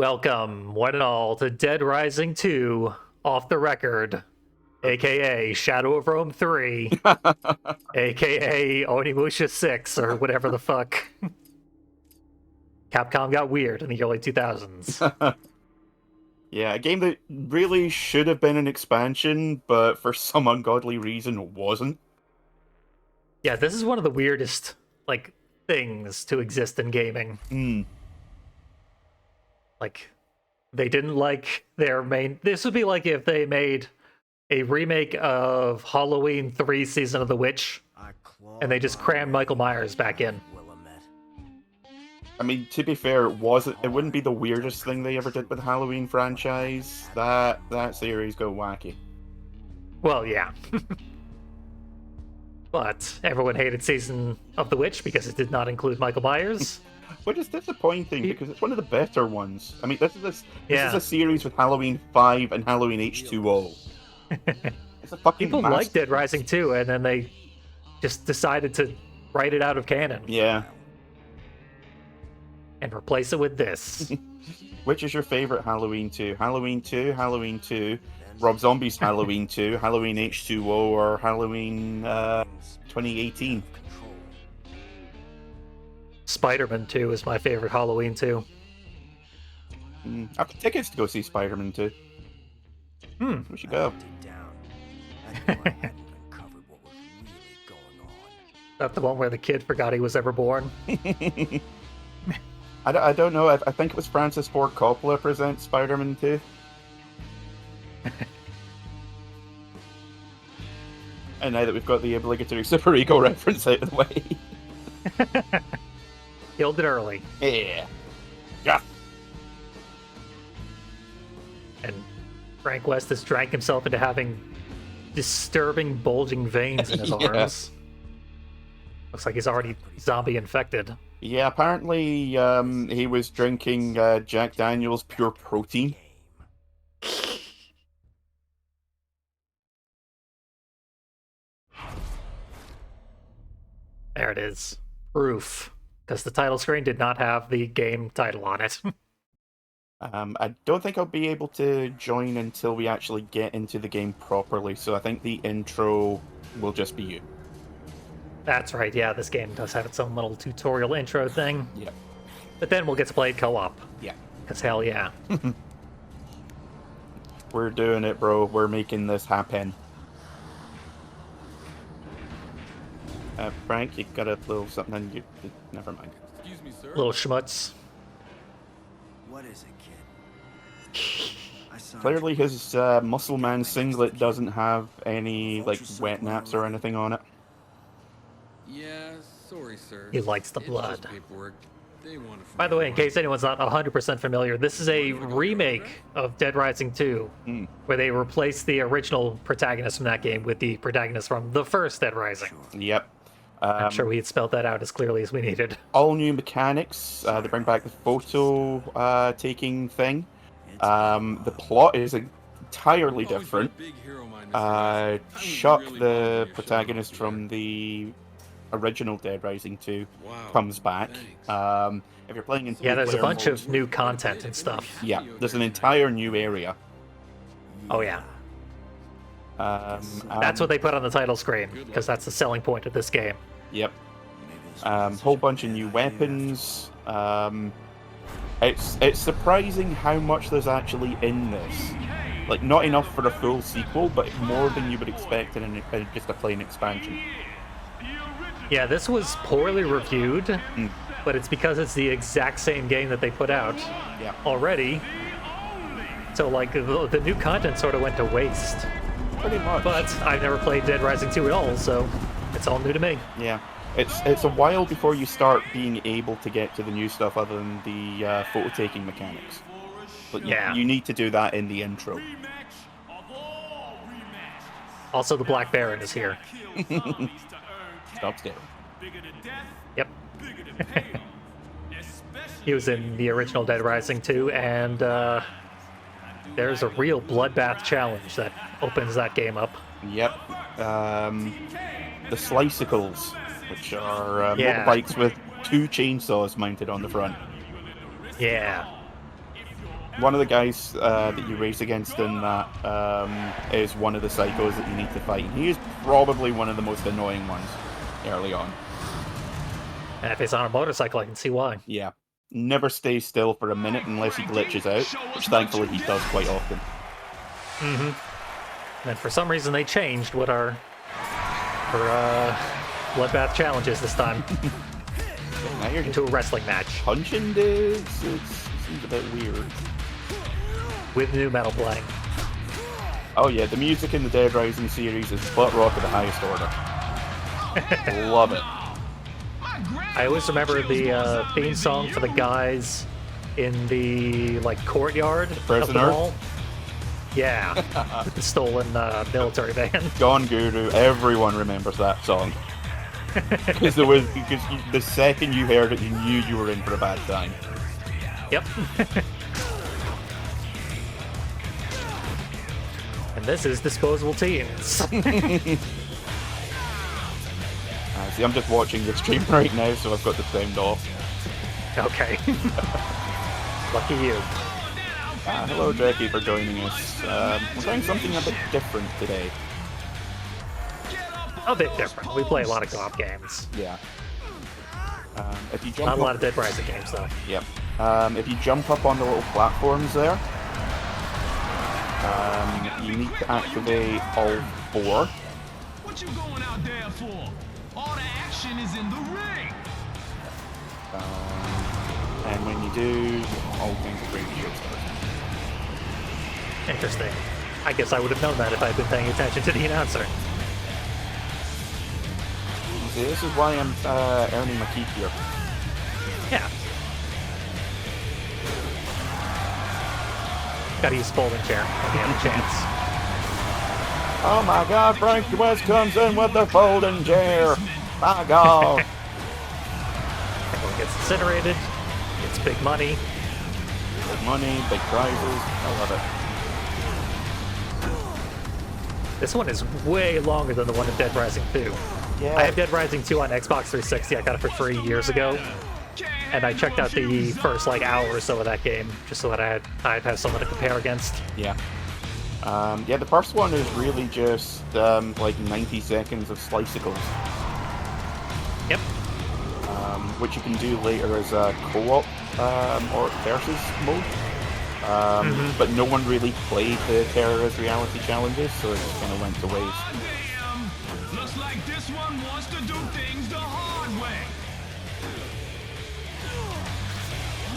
Welcome, one and all, to Dead Rising 2 Off the Record, aka Shadow of Rome 3, aka Onimusha 6, or whatever the fuck. Capcom got weird in the early 2000s. Yeah, a game that really should have been an expansion, but for some ungodly reason wasn't. Yeah, this is one of the weirdest, things to exist in gaming. Hmm. Like, they didn't like their main... This would be like if they made a remake of Halloween 3 Season of the Witch, and they just crammed Michael Myers back in. I mean, to be fair, it wouldn't be the weirdest thing they ever did with the Halloween franchise. That series go wacky. Well, yeah. But everyone hated Season of the Witch because it did not include Michael Myers. Which is disappointing because it's one of the better ones. I mean, this is Yeah. a series with Halloween 5 and Halloween H2O. It's a fucking People liked Dead Rising 2, and then they just decided to write it out of canon Yeah. and replace it with this. Which is your favorite Halloween 2? Halloween 2, Halloween 2, Rob Zombie's Halloween 2, Halloween H2O, or Halloween 2018? Spider-Man 2 is my favorite Halloween 2. I've got tickets to go see Spider-Man 2. We should go. That's the one where the kid forgot he was ever born. I don't know. I think it was Francis Ford Coppola presents Spider-Man 2. And now that we've got the obligatory Super Ego reference out of the way. Killed it early. Yeah. Yeah. And Frank West has drank himself into having disturbing bulging veins in his Yeah. arms. Looks like he's already zombie infected. Yeah, apparently he was drinking Jack Daniel's Pure Protein. There it is. Proof. Because the title screen did not have the game title on it. I don't think I'll be able to join until we actually get into the game properly, so I think the intro will just be you. That's right, yeah, this game does have its own little tutorial intro thing. Yeah. But then we'll get to play it co-op. Yeah. Because hell yeah. We're doing it, bro. We're making this happen. Frank, you got a little something you... Never mind. Excuse me, sir. Little schmutz. What is it, kid? I saw Clearly his Muscle Man singlet doesn't have any, wet naps or anything on it. Yeah, sorry, sir. He likes the It's blood. just paperwork. They want it from By the way, in everyone. case anyone's not 100% familiar, this is a remake of Dead Rising 2, where they replaced the original protagonist from that game with the protagonist from the first Dead Rising. Yep. I'm sure we had spelled that out as clearly as we needed. All new mechanics. They bring back the photo taking thing. The plot is entirely Always been a different. big hero of mine, Mr. West. Chuck, really the love your protagonist show, from the original Dead Rising 2, Wow, comes back. thanks. If you're playing in Yeah, there's a three-player bunch mode, of new content and stuff. Yeah, there's an entire new area. Oh yeah, That's that's what they put on the title screen, because that's the selling point of this game. Yep. Whole bunch of new weapons. It's surprising how much there's actually in this. Like, not enough for a full sequel, but more than you would expect in just a plain expansion. Yeah, this was poorly reviewed, but it's because it's the exact same game that they put out Yeah. already. So, the new content sort of went to waste. Pretty much. But I've never played Dead Rising 2 at all, so it's all new to me. Yeah. It's a while before you start being able to get to the new stuff other than the photo taking mechanics. But Yeah. you need to do that in the intro. Also, the Black Baron is here. Stop staring. Yep. He was in the original Dead Rising 2, and there's a real bloodbath challenge that opens that game up. Yep. The Slicicles, which are Yeah. motorbikes with 2 chainsaws mounted on the front. Yeah. one of the guys that you race against in that is one of the psychos that you need to fight. He is probably one of the most annoying ones early on. And if he's on a motorcycle, I can see why. Yeah. Never stays still for a minute unless he glitches out, which thankfully he does quite often. And for some reason, they changed what our bloodbath challenge is this time Now you're into a wrestling match punching dudes. It seems a bit weird. with new metal playing. Oh yeah, the music in the Dead Rising series is butt rock of the highest order. Love it. I always remember the theme song for the guys in the courtyard of the Prisoner? mall. Yeah, the stolen military van. Gone Guru, everyone remembers that song. Because the second you heard it, you knew you were in for a bad time. Yep. And this is Disposable Teens. See, I'm just watching the stream right now, so I've got the sound off. Okay. Lucky you. Hello, Jackie, for joining us. We're trying something a bit different today. A bit different. We play a lot of co-op games. Yeah. If you jump Not a up, lot of Dead Rising games, though. Yep. If you jump up on the little platforms there, you need to activate all 4. What you going out there for? All the action is in the ring. And when you do, all kinds of great shield stars. Interesting. I guess I would have known that if I'd been paying attention to the announcer. See, this is why I'm earning my keep here. Yeah. Gotta use folding chair when you have a chance. Oh my god, Frankie West comes in with the folding chair. My god. Everyone gets incinerated. It's big money. Big money, big prizes. I love it. This one is way longer than the one in Dead Rising 2. Yeah. I have Dead Rising 2 on Xbox 360. I got it for free years ago. And I checked out the first hour or so of that game just so that I'd have something to compare against. Yeah. Yeah, the first one is really just 90 seconds of slicicles. Yep. Which you can do later as a co-op or versus mode. But no one really played the terrorist reality challenges, so it just kind of went to waste. Looks like this one wants to do things the hard way.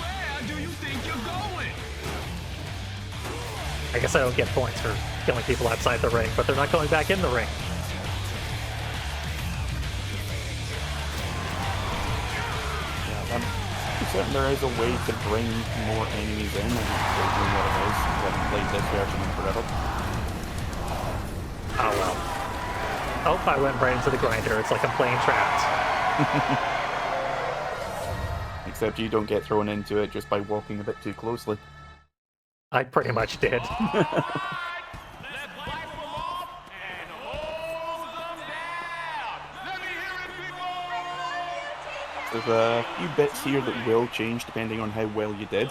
Where do you think you're going? I guess I don't get points for killing people outside the ring, but they're not going back in the ring. Yeah, I'm certain there is a way to bring more enemies in. I just don't know what it is. I haven't played this version in forever. Oh well. Oh, I went right into the grinder. It's like I'm playing Trapped. Except you don't get thrown into it just by walking a bit too closely. I pretty much did. There's a few bits here that will change depending on how well you did.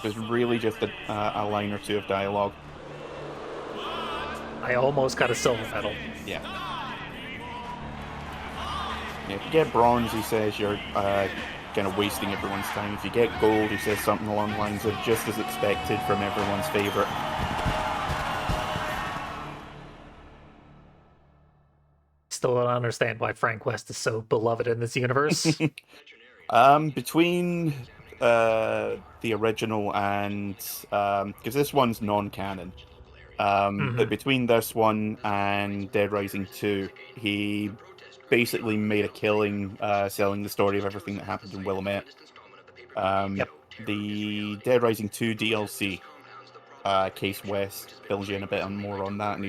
There's really just a line or two of dialogue. I almost got a silver medal. Yeah. If you get bronze, he says you're kind of wasting everyone's time. If you get gold, he says something along the lines of just as expected from everyone's favorite. Still don't understand why Frank West is so beloved in this universe. Between the original and because this one's non-canon, but between this one and Dead Rising 2, he basically made a killing selling the story of everything that happened in Willamette. The Dead Rising 2 DLC, Case West, fills you in a bit more on that, and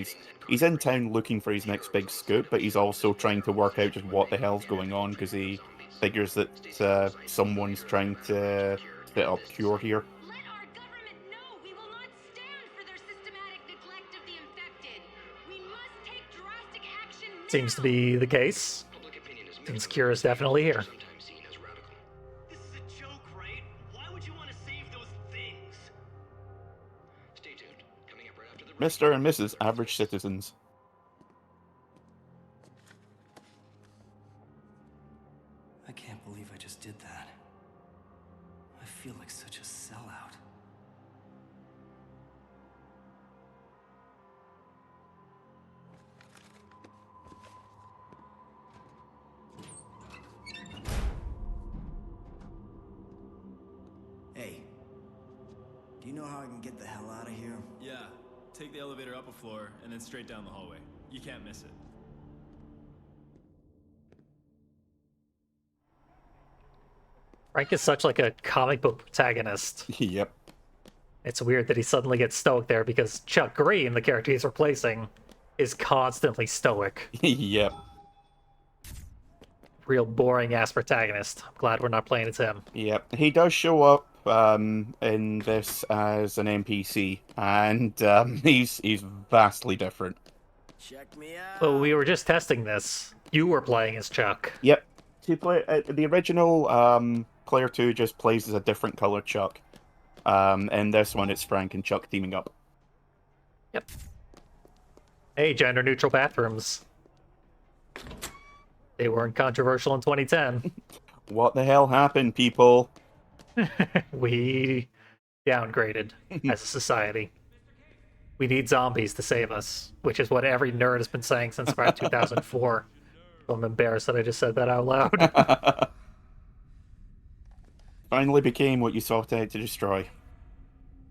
he's in town looking for his next big scoop, but he's also trying to work out just what the hell's going on, because he figures that someone's trying to set up Cure here. Let our government know we will not stand for their systematic neglect of the infected. We must take drastic action now. Seems to be the case. Since Cure is definitely here. This is a joke, right? Why Mr. and Mrs. Average Citizens. I can't believe I just did that. I feel like such a sellout. Hey, do you know how I can get the hell out of here? Yeah, take the elevator up a floor and then straight down the hallway. You can't miss it. Frank is such like a comic book protagonist. Yep. It's weird that he suddenly gets stoic there because Chuck Green, the character he's replacing, is constantly stoic. Yep. Real boring ass protagonist. I'm glad we're not playing as him. Yep. He does show up in this as an NPC, and he's vastly different. Check me out. But we were just testing this. You were playing as Chuck. Yep. The original player 2 just plays as a different color Chuck. In this one, it's Frank and Chuck teaming up. Yep. Hey, gender neutral bathrooms. They weren't controversial in 2010. What the hell happened, people? We downgraded as a society. We need zombies to save us, which is what every nerd has been saying since about 2004. I'm embarrassed that I just said that out loud. Finally became what you sought out to destroy.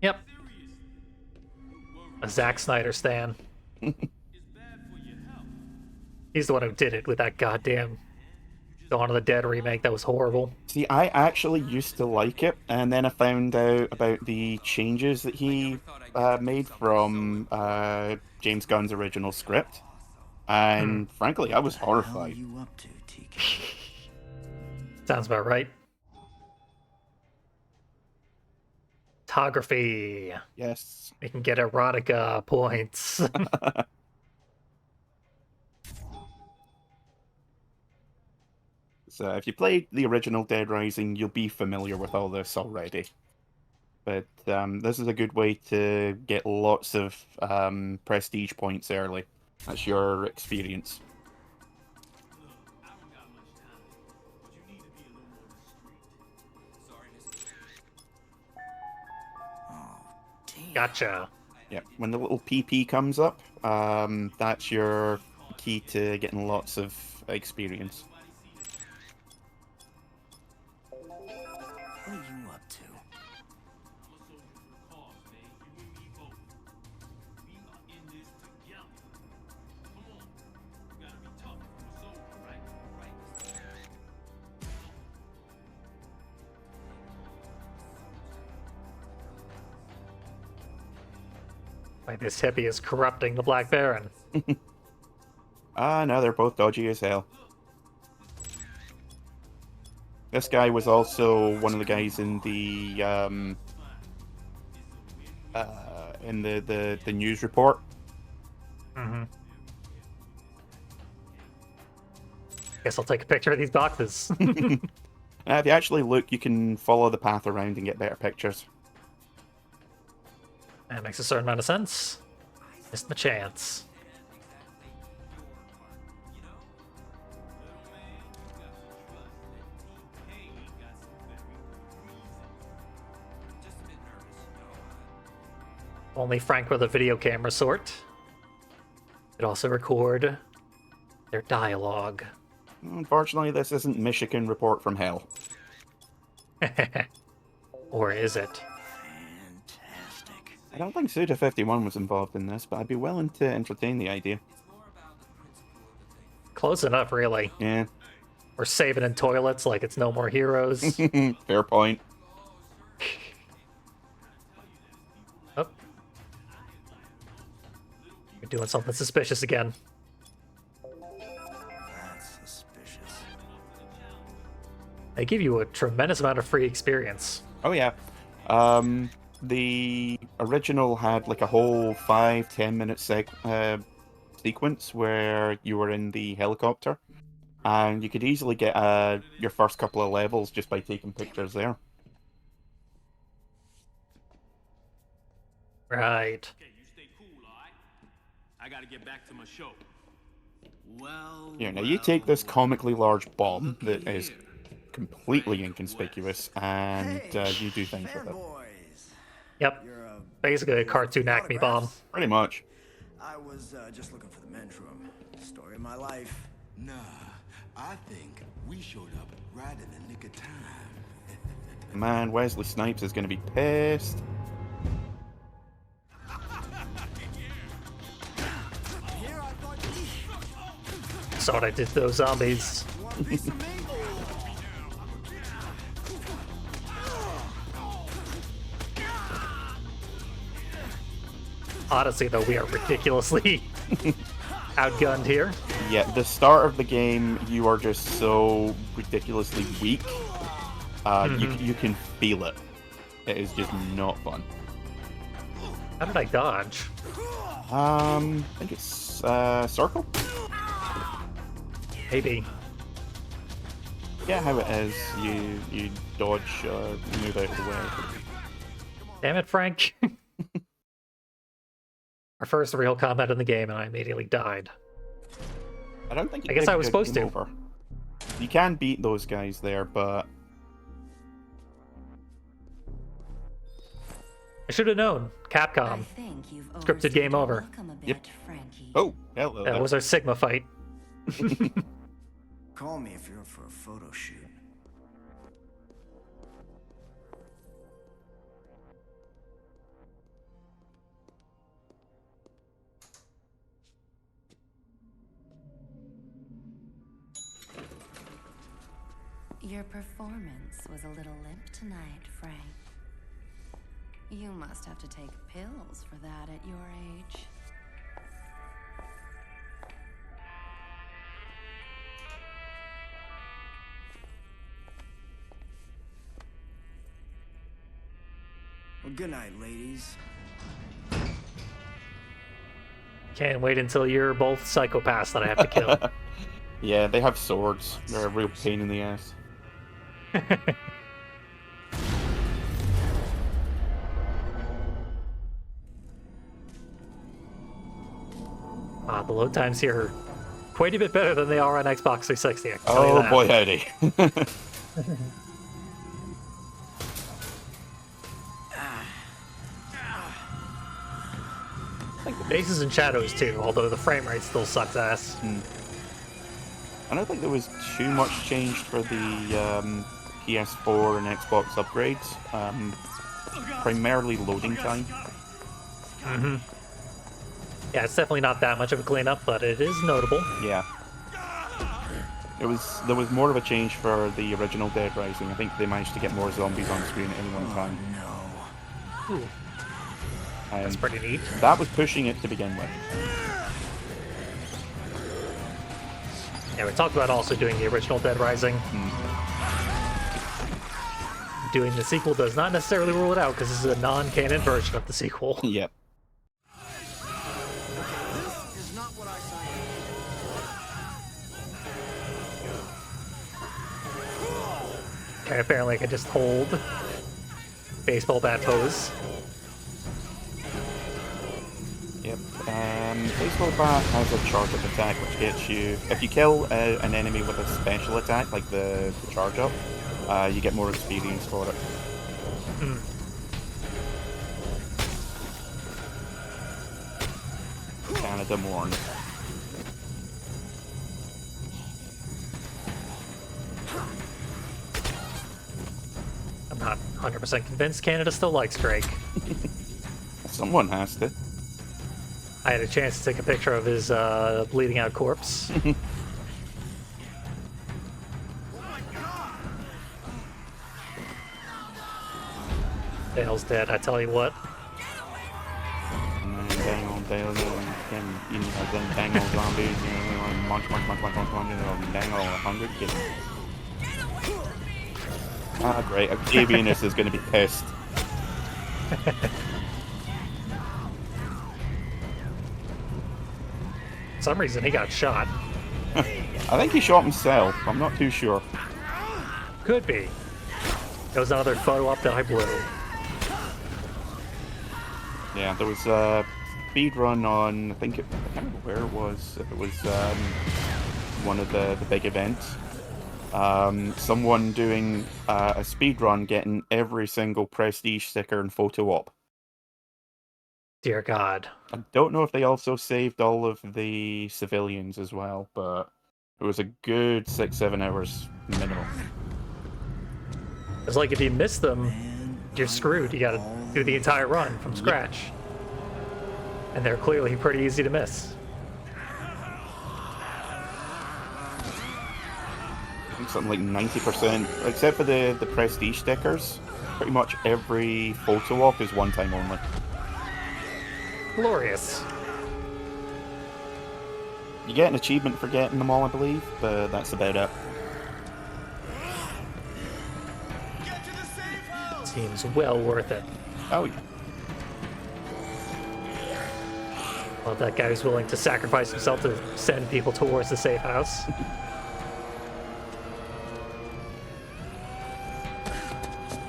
Yep. A Zack Snyder stan. He's the one who did it with that goddamn Dawn of the Dead remake that was horrible. See, I actually used to like it, and then I found out about the changes that he made from James Gunn's original script, and frankly, I was What are horrified. you up to, TK? Sounds about right. Photography. Yes. We can get erotica points. So if you played the original Dead Rising, you'll be familiar with all this already. But this is a good way to get lots of prestige points early. That's your experience. Damn. Gotcha. Yeah, when the little PP comes up, that's your key to getting lots of experience. What are you up to? Like this hippie is corrupting the Black Baron. Ah, no, they're both dodgy as hell. This guy was also one of the guys in the news report. Mm-hmm. Guess I'll take a picture of these boxes. If you actually look, you can follow the path around and get better pictures. That makes a certain amount of sense. Missed my chance. Only Frank with a video camera sort. Could also record their dialogue. Unfortunately, this isn't Michigan Report from Hell. Or is it? Fantastic. I don't think Suda51 was involved in this, but I'd be willing to entertain the idea. Close enough, really. Yeah, We're saving in toilets like it's No More Heroes. fair point. Oh. You're doing something suspicious again. That's suspicious. They give you a tremendous amount of free experience. Oh yeah. The original had like a whole 5-10 minute sequence where you were in the helicopter, and you could easily get your first couple of levels just by taking pictures there. Right. I gotta get back to my show. Well. Here, now you take this comically large bomb that is completely inconspicuous, and you do things with it. Boys. Yep. You're Basically a cartoon Acme bomb. Pretty much. I was just looking for the men's room. Story of my life. Nah, I think we showed up right in the nick of time. Man, Wesley Snipes is going to be pissed. Saw what I did to those zombies. Honestly, though, we are ridiculously outgunned here. Yeah, the start of the game, you are just so ridiculously weak. You can feel it. It is just not fun. How did I dodge? I think it's circle. Maybe. Yeah, how it is. You dodge, move out of the way. Damn it, Frank. Our first real combat in the game, and I immediately died. I don't think. I guess I was supposed to. Over. You can beat those guys there, but I should have known. Capcom. Scripted game over. Yep. Oh, hello. That was our Sigma fight. Call me if you're up for a photo shoot. Your performance was a little limp tonight, Frank. You must have to take pills for that at your age. Well, good night, ladies. Can't wait until you're both psychopaths that I have to kill. Yeah, they have swords. They're a real pain in the ass. The load times here are quite a bit better than they are on Xbox 360. I can tell you Oh that. boy, howdy. Faces and shadows too, although the frame rate still sucks ass. I don't think there was too much changed for the PS4 and Xbox upgrades. Primarily loading time. Yeah, it's definitely not that much of a cleanup, but it is notable. Yeah. There was more of a change for the original Dead Rising. I think they managed to get more zombies on screen at any one time. No. Ooh, And that's pretty neat. that was pushing it to begin with. Yeah, we talked about also doing the original Dead Rising. Doing the sequel does not necessarily rule it out, because this is a non-canon version of the sequel. Yep. This is not what I signed Okay, apparently I can just hold baseball bat pose. Yep. Baseball bat has a charge-up attack, which gets you... If you kill an enemy with a special attack, like the charge-up, you get more experience for it. Canada Morn. I'm not 100% convinced Canada still likes Drake. Someone has to. I had a chance to take a picture of his bleeding out corpse. Dale's dead, I tell you what. Bang on Dale, then bang on zombies, munch, bang on 100, get him. Ah, great. Octavianus is going to be pissed. For some reason he got shot. I think he shot himself. I'm not too sure. Could be. There was another photo up that I blew. Yeah, there was speed run on, I can't remember where it was. If it was one of the big events. Someone doing a speed run, getting every single prestige sticker and photo op. Dear God. I don't know if they also saved all of the civilians as well, but it was a good 6-7 hours minimum. It's like if you miss them, Man, you're screwed. You gotta do the entire run from scratch. And they're clearly pretty easy to miss. I think something like 90%, except for the prestige stickers. Pretty much every photo op is one time only. Glorious. You get an achievement for getting them all, I believe, but that's about it. Seems well worth it. Oh, yeah. Well, that guy who's willing to sacrifice himself to send people towards the safe house.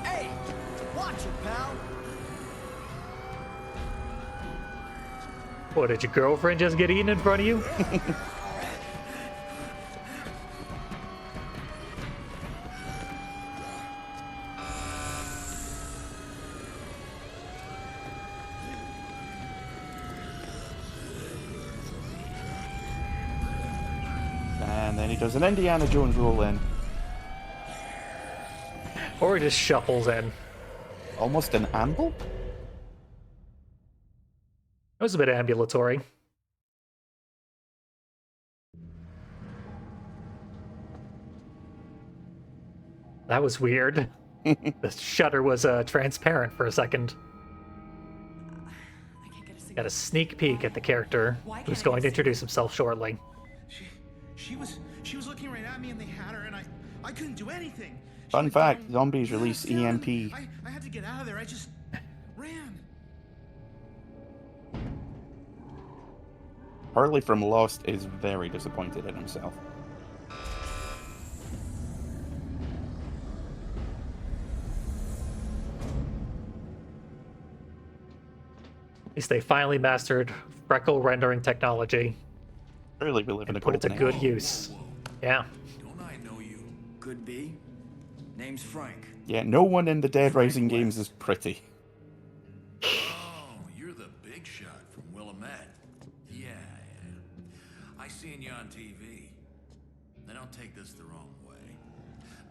Hey, watch it, pal. What, did your girlfriend just get eaten in front of you? And then he does an Indiana Jones roll in. Or he just shuffles in. Almost an amble? It was a bit ambulatory. That was weird. The shutter was transparent for a second. I can't get a single. Got a sneak peek at the character who's going to introduce himself shortly. She was looking right at me and they had her and I couldn't do anything. She Fun went fact, down zombies fast, release down, EMP. and I had to get out of there. I just ran. Harley from Lost is very disappointed in himself. At least they finally mastered freckle rendering technology Clearly we live in a and put it to golden good age. use. Yeah. Don't I know you? Could be. Name's Frank. Yeah, no one in the Dead Rising games is pretty. Oh, you're the big shot from Willamette. Yeah. I seen you on TV. Now don't take this the wrong way,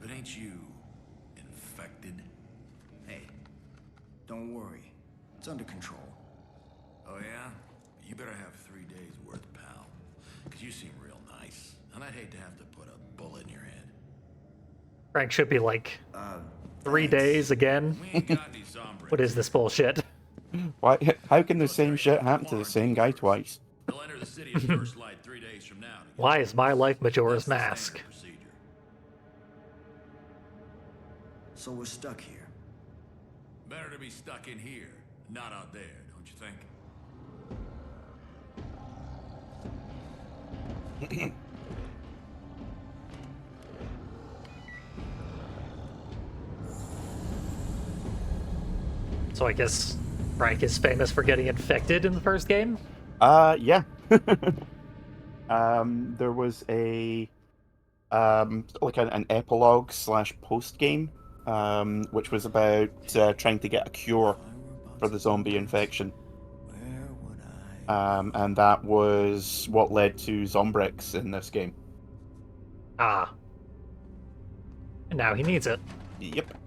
but ain't you infected? Hey, don't worry. It's under control. Oh yeah? You better have 3 days worth, pal. Cause you seem real nice, and I'd hate to have to put a bullet in your head. Frank should be like, Uh, 3 thanks. days again? We ain't got any zombies. What is this bullshit? Why? How can the same shit happen to the same guy twice? They'll enter the city at first light 3 days from now. to get Why is my life Majora's That's the Mask? standard procedure. So we're stuck here. Better to be stuck in here, not out there, don't you think? So I guess Frank is famous for getting infected in the first game? Yeah. There was a like an epilogue / post game, which was about trying to get a cure for the zombie infection. Where would I? And that was what led to Zombrix in this game. Ah. And now he needs it. Yep.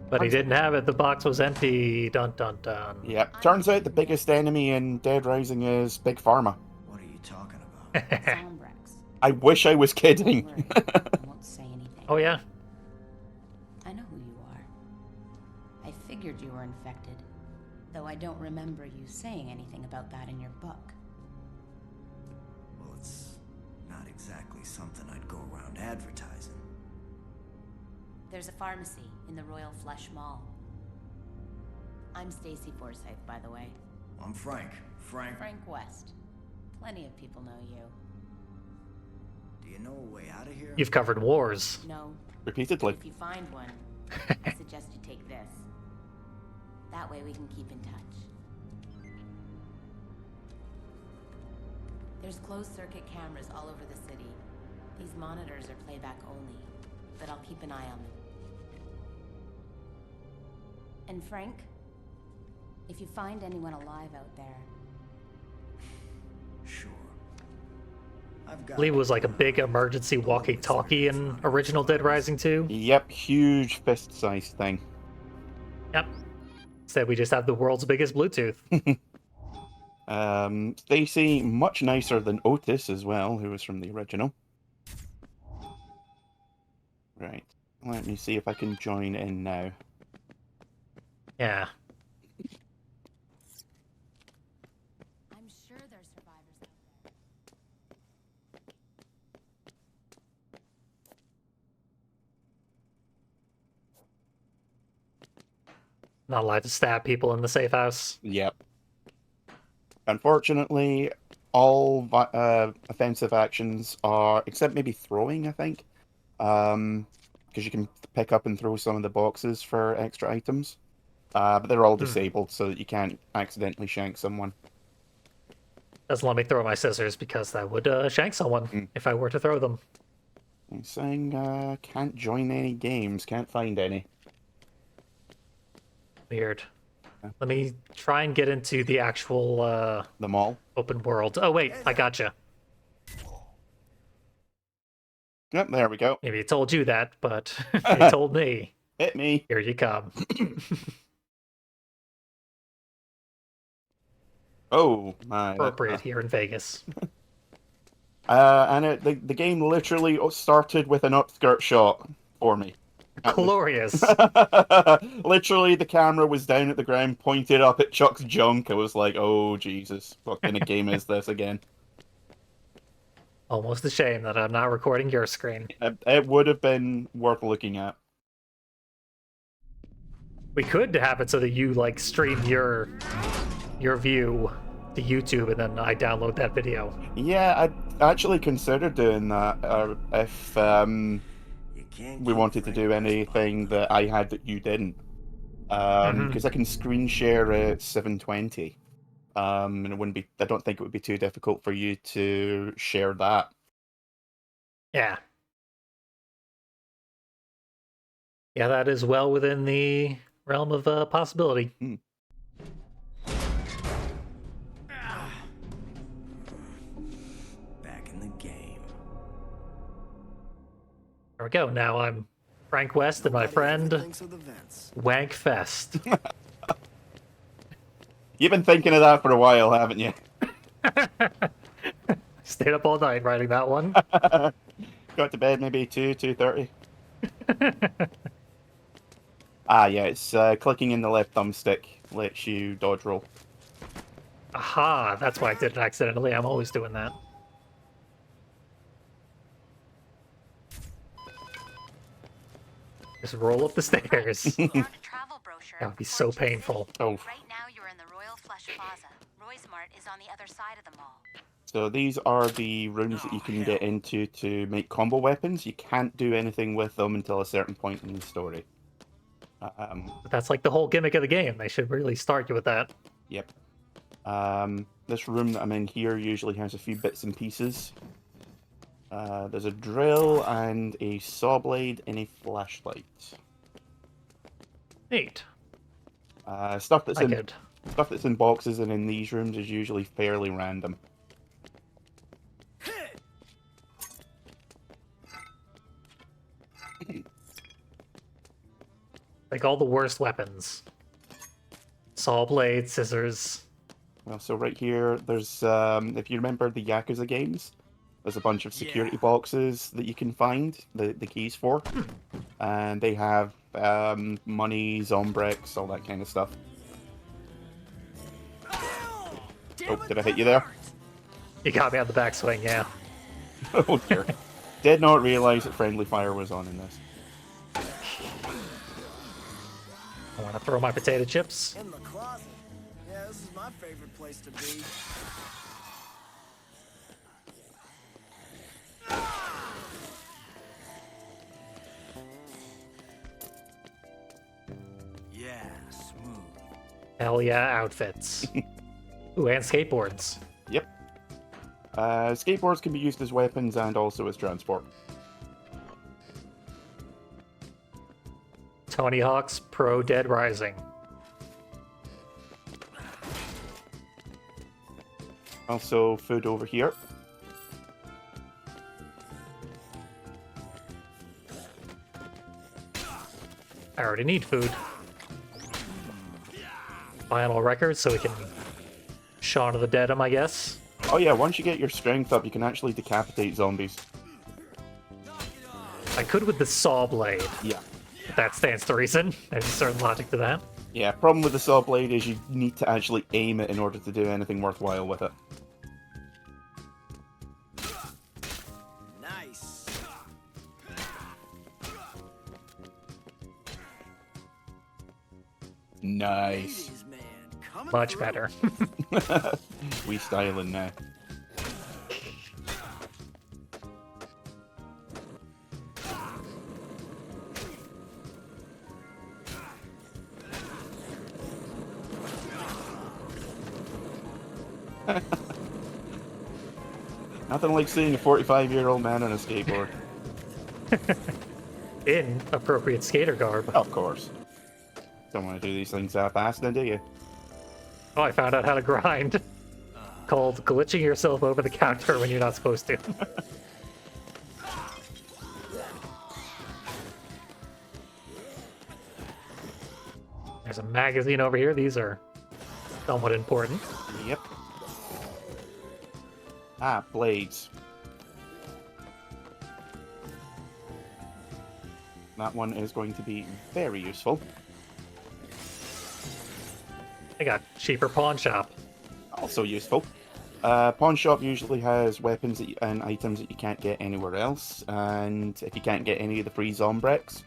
But he didn't have it. The box was empty. Dun dun dun. Yep. Turns out the biggest enemy in Dead Rising is Big Pharma. What are you talking about? Zombrex. I wish I was kidding. Don't worry, I won't say anything. Oh yeah. I know who you are. I figured you were infected, though I don't remember you saying anything about that in your book. Well, it's not exactly something I'd go around advertising. There's a pharmacy in the Royal Flush Mall. I'm Stacy Forsythe, by the way. I'm Frank. Frank. Frank West. Plenty of people know you. Do you know a way out of here? You've covered wars. No. Repeatedly. If you find one, I suggest you take this. That way we can keep in touch. There's closed-circuit cameras all over the city. These monitors are playback only, but I'll keep an eye on them. And Frank, if you find anyone alive out there... Sure. I believe it was like a big emergency walkie-talkie in original Dead Rising 2. Yep, huge fist-sized thing. Yep. Instead, we just have the world's biggest Bluetooth. Stacy, much nicer than Otis as well, who was from the original. Right. Let me see if I can join in now. Yeah. I'm sure there's survivors out there. Not allowed to stab people in the safe house. Yep. Unfortunately, all offensive actions are, except maybe throwing, I think. Because you can pick up and throw some of the boxes for extra items. But they're all disabled so that you can't accidentally shank someone. Doesn't let me throw my scissors because that would shank someone if I were to throw them. I'm saying can't join any games, can't find any. Weird. Let me try and get into the actual the mall open world. Oh wait, I gotcha. Yep, there we go. Maybe it told you that, but it told me. Hit me. Here you come. Oh my! Appropriate here in Vegas. And the game literally started with an upskirt shot for me. Glorious. Literally, the camera was down at the ground, pointed up at Chuck's junk. I was like, "Oh Jesus, what kind of game is this again?" Almost a shame that I'm not recording your screen. It would have been worth looking at. We could have it so that you like stream your view to YouTube and then I download that video. Yeah, I actually considered doing that if we wanted to do anything that I had that you didn't. Because I can screen share at 720. And it wouldn't be. I don't think it would be too difficult for you to share that. Yeah. Yeah, that is well within the realm of possibility. Back in the game. There we go. Now I'm Frank West and my friend Wank Fest. You've been thinking of that for a while, haven't you? Stayed up all night writing that one. Got to bed maybe 2:30. Ah, yeah, it's clicking in the left thumbstick lets you dodge roll. Aha, that's why I did it accidentally. I'm always doing that. Just roll up the stairs. That would be so painful. Oh. Right now you're in the Royal Flush Plaza. Roy's Mart is on the other side of the mall. So these are the rooms that you can get into to make combo weapons. You can't do anything with them until a certain point in the story. But that's like the whole gimmick of the game. They should really start you with that. Yep. This room that I'm in here usually has a few bits and pieces. There's a drill and a saw blade and a flashlight. Neat. Stuff that's in boxes and in these rooms is usually fairly random. Like all the worst weapons. Saw blade, scissors. Well, so right here, there's, if you remember the Yakuza games, there's a bunch of security boxes that you can find the keys for. And they have money, Zombrex, all that kind of stuff. Oh, did I hit you there? You got me on the backswing, yeah. Oh dear. Did not realize that friendly fire was on in this. I want to throw my potato chips. In the closet. Yeah, this is my favorite place to be. Yeah, smooth. Hell yeah, outfits. Ooh, and skateboards. Yep. Skateboards can be used as weapons and also as transport. Tony Hawk's Pro Dead Rising. Also, food over here. I already need food. Final records so we can Shaun of the Dead him, I guess. Oh yeah, once you get your strength up, you can actually decapitate zombies. I could with the saw blade. Yeah. If that stands to reason. There's a certain logic to that. Yeah, problem with the saw blade is you need to actually aim it in order to do anything worthwhile with it. Nice. Nice. Ladies, man, coming Much through. better. We styling now. Nothing like seeing a 45-year-old man on a skateboard. In appropriate skater garb. Of course. Don't want to do these things half-assed, then, do you? Oh, I found out how to grind. Called glitching yourself over the counter when you're not supposed to. There's a magazine over here. These are somewhat important. Yep. Ah, blades. That one is going to be very useful. I got cheaper pawn shop. Also useful. Pawn shop usually has weapons that and items that you can't get anywhere else, and if you can't get any of the free Zombrex,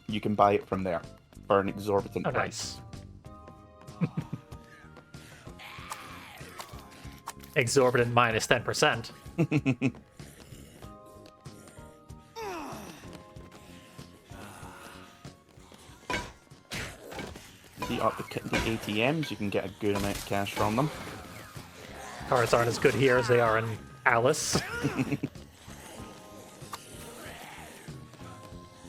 you can buy it from there for an exorbitant price. Nice. Exorbitant minus 10%. Up the ATMs, you can get a good amount of cash from them. Cards aren't as good here as they are in Alice.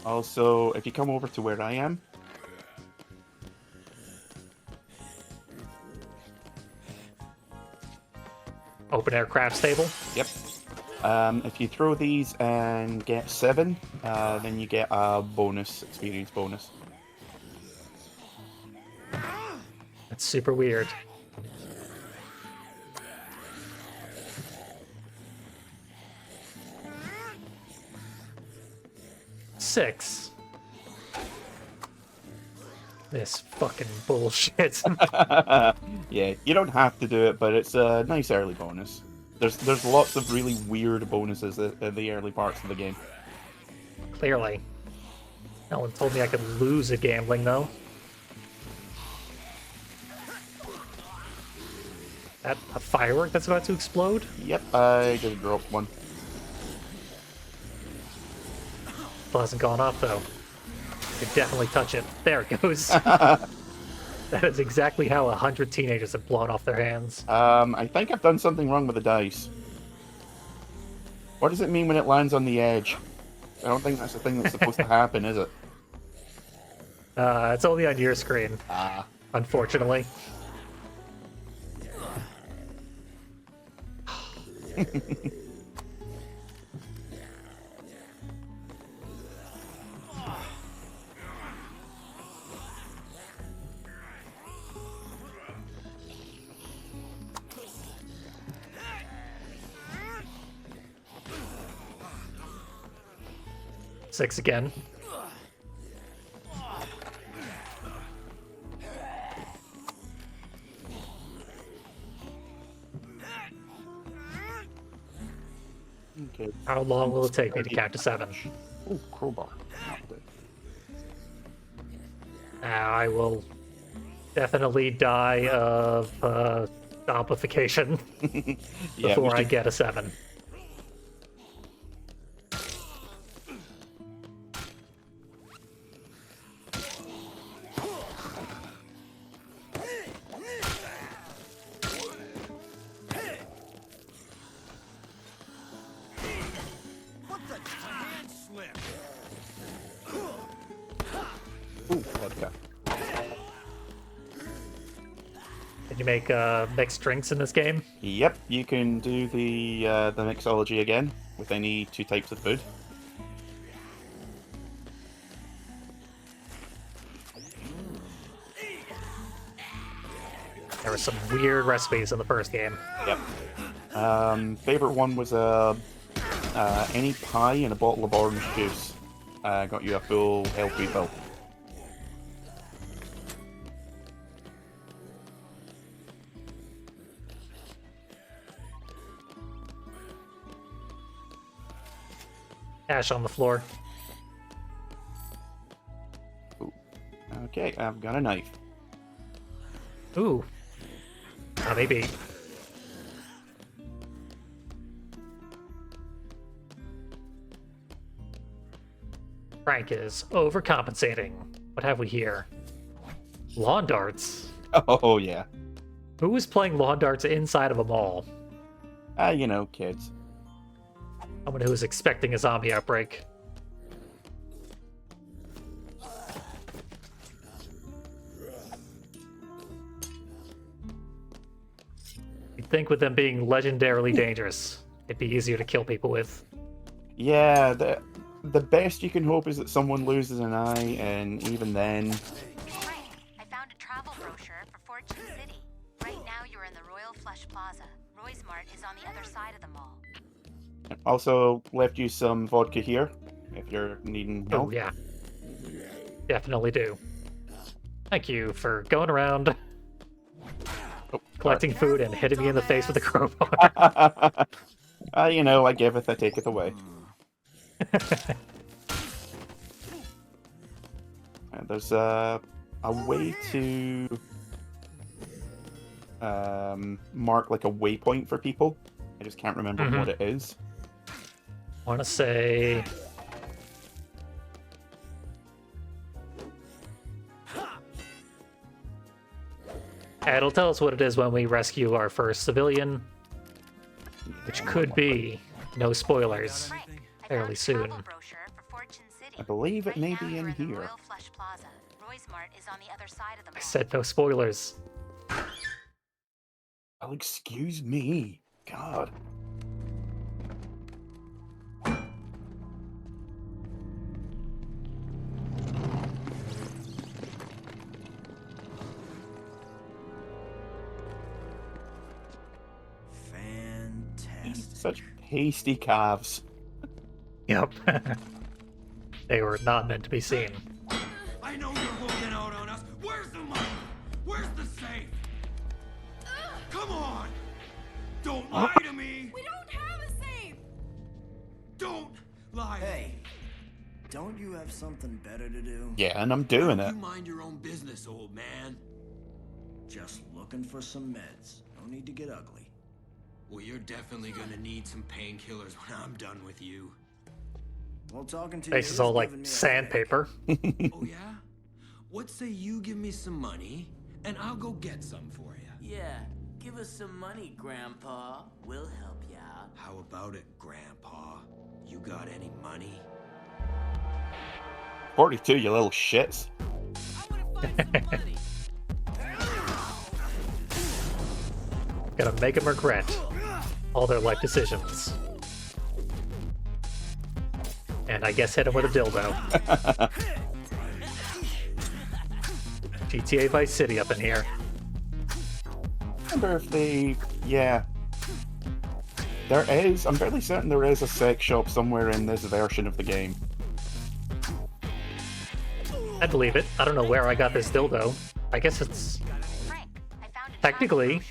Also, if you come over to where I am, Open air craft stable. yep. If you throw these and get 7, then you get a bonus, experience bonus. That's super weird. Six. This fucking bullshit. Yeah, you don't have to do it, but it's a nice early bonus. There's lots of really weird bonuses in the early parts of the game. Clearly. No one told me I could lose at gambling, though. That a firework that's about to explode? Yep, I just dropped one. Still hasn't gone off, though. You could definitely touch it. There it goes. That is exactly how 100 teenagers have blown off their hands. I think I've done something wrong with the dice. What does it mean when it lands on the edge? I don't think that's the thing that's supposed to happen, is it? It's only on your screen. Ah. Unfortunately. Six again. Okay. How long will it take me to count to 7? Oh, crowbar. I will definitely die of zombification Yeah, before we I should- get a 7. Ooh, vodka. Can you make mixed drinks in this game? Yep, you can do the mixology again with any 2 types of food. There were some weird recipes in the first game. Yep. Favorite one was any pie and a bottle of orange juice. Got you a full health refill. Ash on the floor. Ooh. Okay, I've got a knife. Ooh. Maybe. Frank is overcompensating. What have we here? Lawn darts. Oh, yeah. Who is playing lawn darts inside of a mall? You know, kids. Someone who is expecting a zombie outbreak. You'd think with them being legendarily dangerous, it'd be easier to kill people with. Yeah, the best you can hope is that someone loses an eye, and even then... Frank, I found a travel brochure for Fortune City. Right now you're in the Royal Flush Plaza. Roy's Mart is on the other side of the mall. Also, left you some vodka here, if you're needing help. Oh, yeah. Definitely do. Thank you for going around, collecting food, and hitting me in the face with a crowbar. You know, I giveth, I taketh away. There's a way to mark like a waypoint for people. I just can't remember what it is. I want to say... It'll tell us what it is when we rescue our first civilian, which could be, no spoilers, fairly soon. I believe it may be in here. I said no spoilers. Oh, excuse me. God. Fantastic. Such pasty calves. Yep. They were not meant to be seen. I know you're holding out on us. Where's the money? Where's the safe? Come on! Don't lie to me! We don't have a safe! Don't lie! Hey, don't you have something better to do? Yeah, and I'm doing it. You mind your own business, old man. Just looking for some meds. No need to get ugly. Well, you're definitely gonna need some painkillers when I'm done with you. Well, talking to Face you is all like giving me a sandpaper. Oh, yeah? What say you give me some money, and I'll go get some for you? Yeah, give us some money, Grandpa. We'll help you out. How about it, Grandpa? You got any money? 42, you little shits. Gonna make them regret all their life decisions. And I guess hit him with a dildo. GTA Vice City up in here. I wonder if they... Yeah. There is... I'm fairly certain there is a sex shop somewhere in this version of the game. I believe it. I don't know where I got this dildo. I guess it's... technically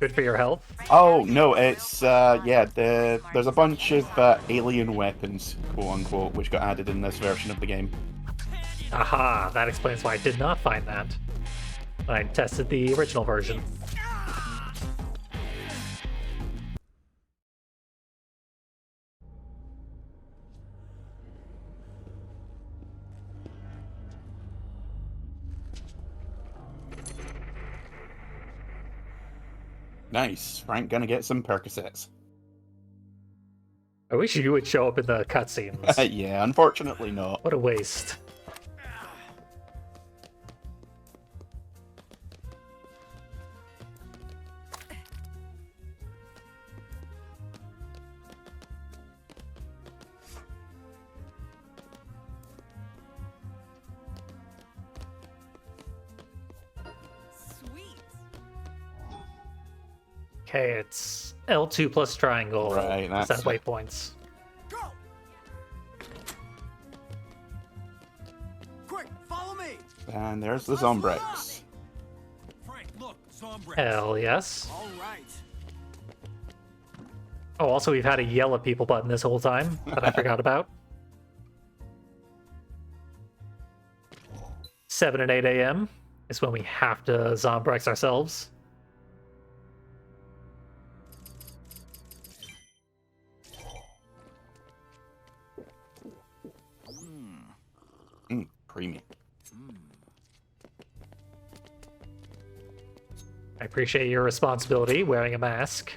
good for your health. Oh, no, it's... yeah, there's a bunch of alien weapons, quote-unquote, which got added in this version of the game. Aha, that explains why I did not find that when I tested the original version. Nice. Frank gonna get some Percocets. I wish you would show up in the cutscenes. Yeah, unfortunately not. What a waste. Okay, it's L2 plus triangle. Right, Is that's that waypoints? Quick, follow me. And there's the Zombrex. Frank, look, Zombrex. Hell yes. All right. Oh, also we've had a yell at people button this whole time that I forgot about. 7 and 8 a.m. is when we have to Zombrex ourselves. Creamy. I appreciate your responsibility wearing a mask.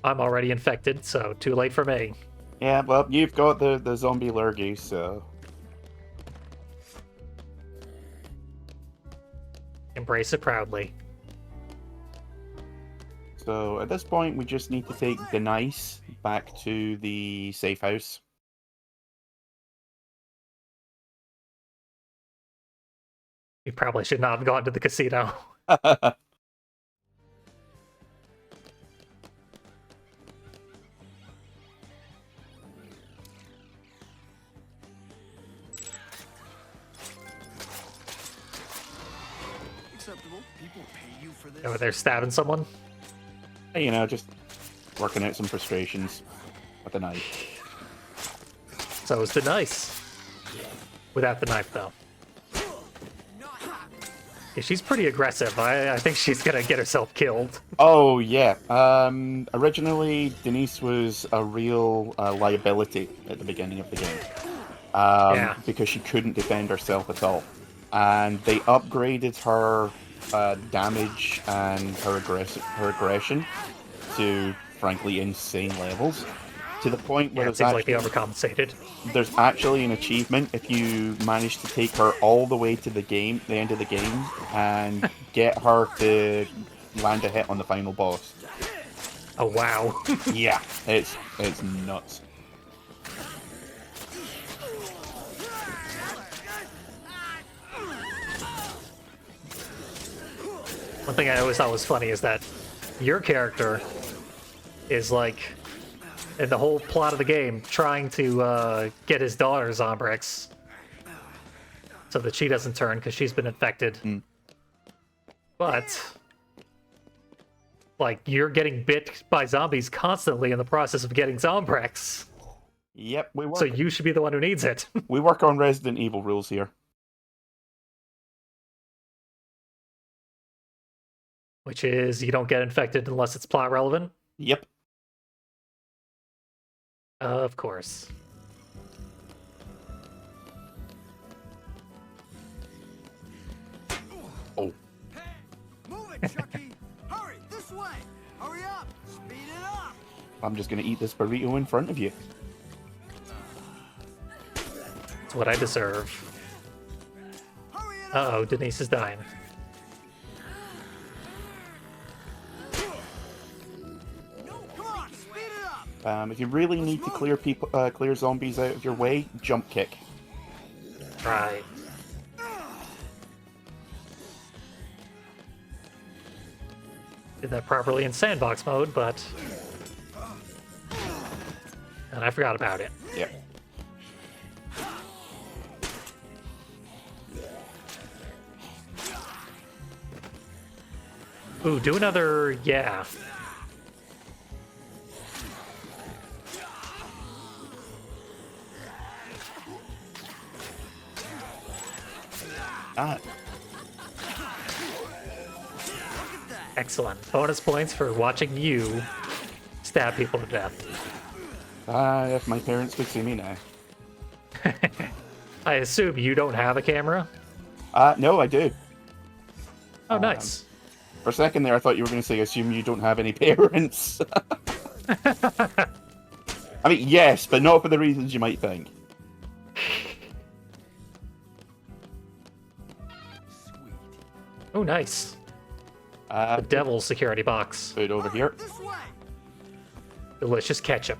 I'm already infected, so too late for me. Yeah, well, you've got the zombie lurgy, so... Embrace it proudly. So, at this point, we just need to take Denise back to the safe house. We probably should not have gone to the casino. Acceptable. People pay you for this. Over there stabbing someone. Hey, you know, just working out some frustrations with a knife. So is the nice. Without the knife, though. Yeah, she's pretty aggressive. I think she's gonna get herself killed. Oh, yeah. Originally, Denise was a real liability at the beginning of the game. Because she couldn't defend herself at all. And they upgraded her damage and her aggression to, frankly, insane levels. To the point where Yeah, it seems like they overcompensated. there's actually an achievement if you manage to take her all the way to the end of the game, and get her to land a hit on the final boss. Oh wow! Yeah, it's nuts. One thing I always thought was funny is that your character is like, in the whole plot of the game, trying to get his daughter Zombrex so that she doesn't turn because she's been infected. But like, you're getting bit by zombies constantly in the process of getting Zombrex. Yep, we work. So you should be the one who needs it. We work on Resident Evil rules here. Which is, you don't get infected unless it's plot relevant. Yep. Of course. Oh. Move it, Chucky. Hurry, this way. Hurry up. Speed it up. I'm just gonna eat this burrito in front of you. It's what I deserve. Uh-oh, Denise is dying. If you really need to clear zombies out of your way, jump kick. Right. Did that properly in sandbox mode, but... And I forgot about it. Yep. Ooh, do another... yeah. Excellent. Bonus points for watching you stab people to death. If my parents could see me now. I assume you don't have a camera? No, I do. Oh, nice. For a second there, I thought you were going to say, assume you don't have any parents. I mean, yes, but not for the reasons you might think. Oh, nice. The devil's security box. Food over here. Delicious ketchup.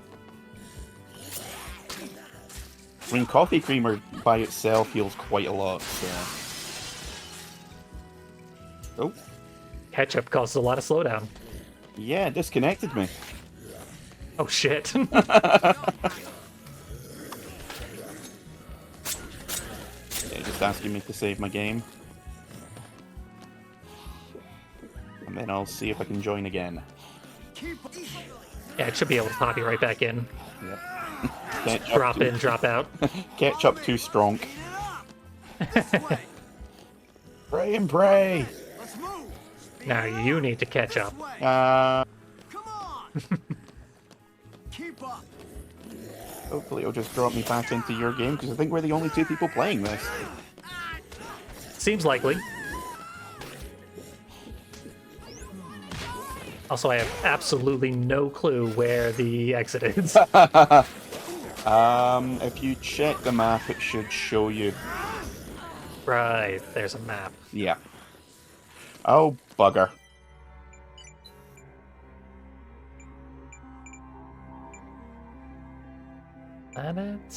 I mean, coffee creamer by itself heals quite a lot, so... Oh. Ketchup causes a lot of slowdown. Yeah, it disconnected me. Oh shit. Yeah, just asking me to save my game. And then I'll see if I can join again. Yeah, it should be able to pop you right back in. Yep. Drop in, drop out. Ketchup too strong. Pray and pray. Now you need to catch up. Keep up. Hopefully it'll just drop me back into your game, because I think we're the only two people playing this. Seems likely. Also, I have absolutely no clue where the exit is. If you check the map, it should show you. Right, there's a map. Yeah. Oh, bugger. That it?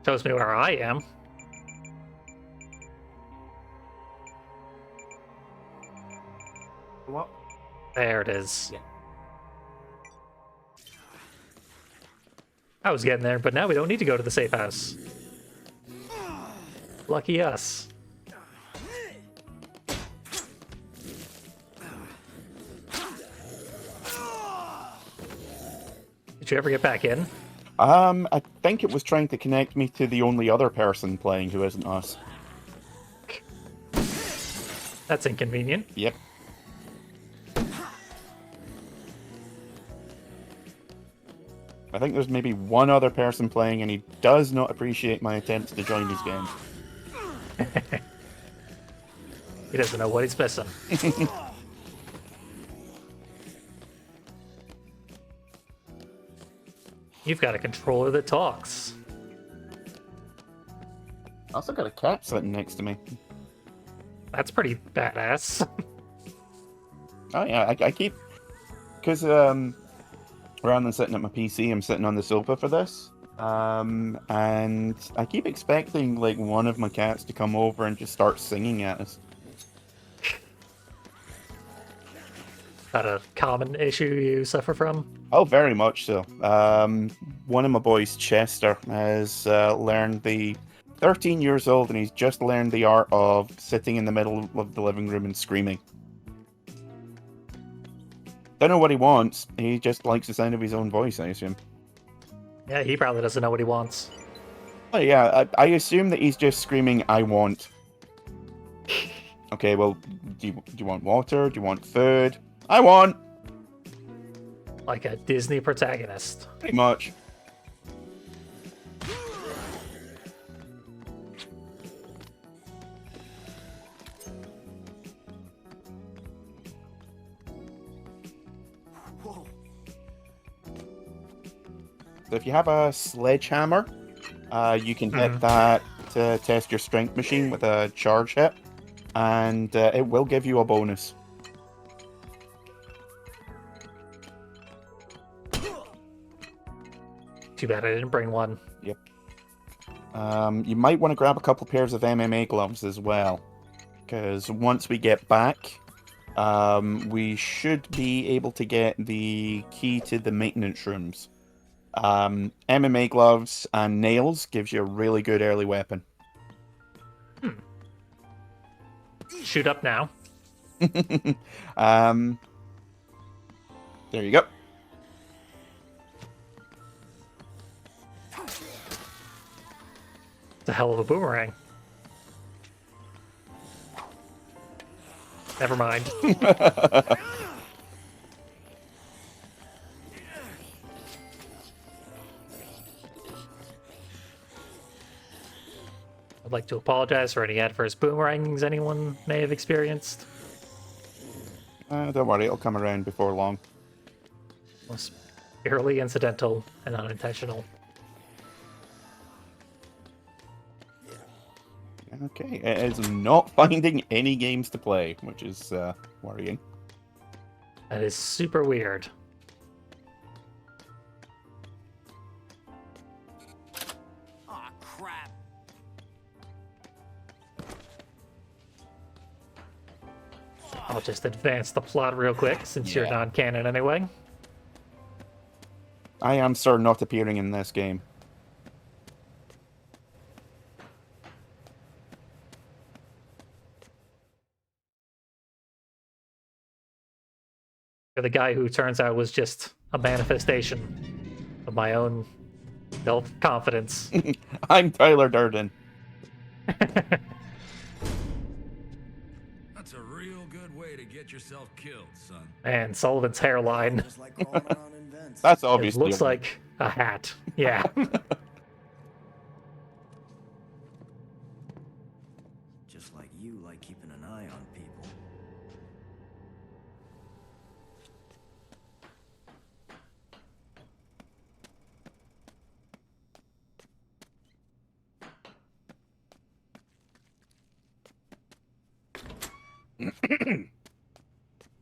Shows me where I am. What? There it is. Yeah. I was getting there, but now we don't need to go to the safe house. Lucky us. Did you ever get back in? I think it was trying to connect me to the only other person playing who isn't us. That's inconvenient. Yep. I think there's maybe one other person playing, and he does not appreciate my attempts to join his game. He doesn't know what he's missing. You've got a controller that talks. I also got a cat sitting next to me. That's pretty badass. Oh yeah, I keep... Because, rather than sitting at my PC, I'm sitting on the sofa for this. And I keep expecting, like, one of my cats to come over and just start singing at us. That a common issue you suffer from? Oh, very much so. One of my boys, Chester, has learned the... 13 years old, and he's just learned the art of sitting in the middle of the living room and screaming. Don't know what he wants. He just likes the sound of his own voice, I assume. Yeah, he probably doesn't know what he wants. Oh yeah, I assume that he's just screaming, "I want." Okay, well, do you want water? Do you want food? I want! Like a Disney protagonist. Pretty much. So if you have a sledgehammer, you can hit that to test your strength machine with a charge hit, and it will give you a bonus. Too bad I didn't bring one. Yep. You might want to grab a couple pairs of MMA gloves as well, because once we get back, we should be able to get the key to the maintenance rooms. MMA gloves and nails gives you a really good early weapon. Shoot up now. There you go. It's a hell of a boomerang. Never mind. I'd like to apologize for any adverse boomerangs anyone may have experienced. Don't worry, it'll come around before long. It was purely incidental and unintentional. Okay, it is not finding any games to play, which is worrying. That is super weird. Aw, crap. I'll just advance the plot real quick since you're Yeah. non-canon anyway. I am Sir not appearing in this game. You're the guy who turns out was just a manifestation of my own self-confidence. I'm Tyler Durden. That's a real good way to get yourself killed, son. And Sullivan's hairline. Just like crawling around in vents. That's It obviously. looks like a hat. Yeah. Just like you like keeping an eye on people.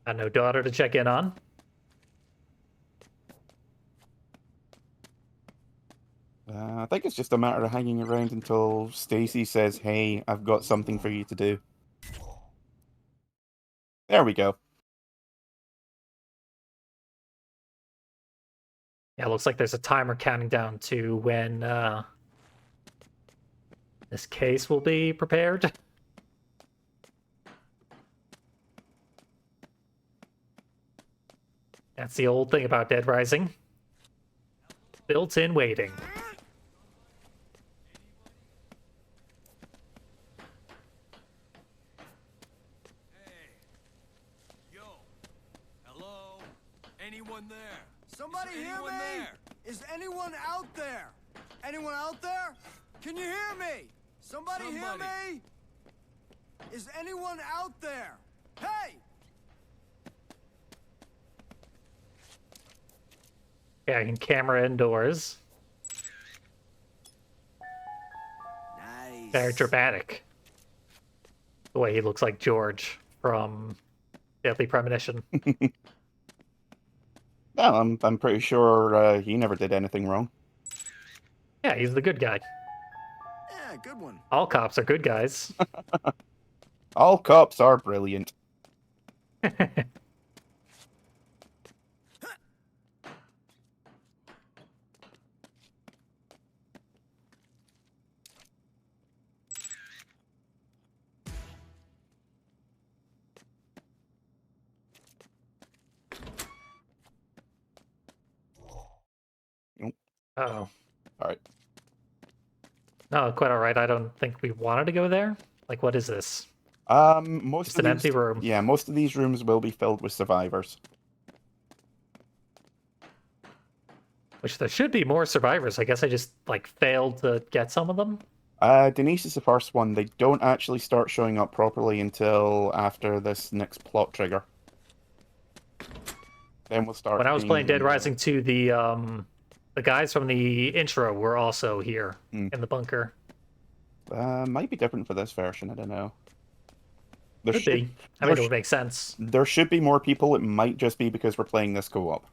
Got no daughter to check in on. I think it's just a matter of hanging around until Stacy says, "Hey, I've got something for you to do." There we go. Yeah, it looks like there's a timer counting down to when this case will be prepared. That's the old thing about Dead Rising. Built-in waiting. Yo. Hello? Anyone there? Somebody Is there hear anyone me? there? Is anyone out there? Anyone out there? Can you hear me? Somebody hear Somebody. me? Is anyone out there? Hey! Yeah, I can camera indoors. Nice. Very dramatic. The way he looks like George from Deadly Premonition. Well, I'm pretty sure he never did anything wrong. Yeah, he's the good guy. Yeah, good one. All cops are good guys. All cops are brilliant. Oh. Alright. No, quite alright. I don't think we wanted to go there. Like, what is this? Most Just of an these, empty room. Yeah, most of these rooms will be filled with survivors. Which there should be more survivors. I guess I just, like, failed to get some of them. Denise is the first one. They don't actually start showing up properly until after this next plot trigger. Then we'll start. When I was playing Dead seeing, Rising 2, the guys from the intro were also here in the bunker. Might be different for this version. I don't know. Could be. I mean, it would make sense. There should be more people. It might just be because we're playing this co-op.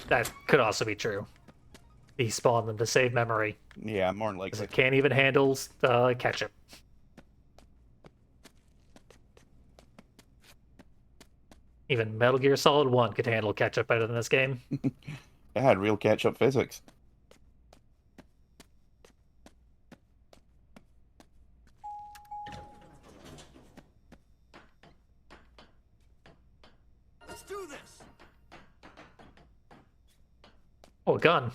That could also be true. Despawn them to save memory. Yeah, more than Because likely. it can't even handle ketchup. Even Metal Gear Solid 1 could handle ketchup better than this game. It had real catch-up physics. Let's do this. Oh, a gun.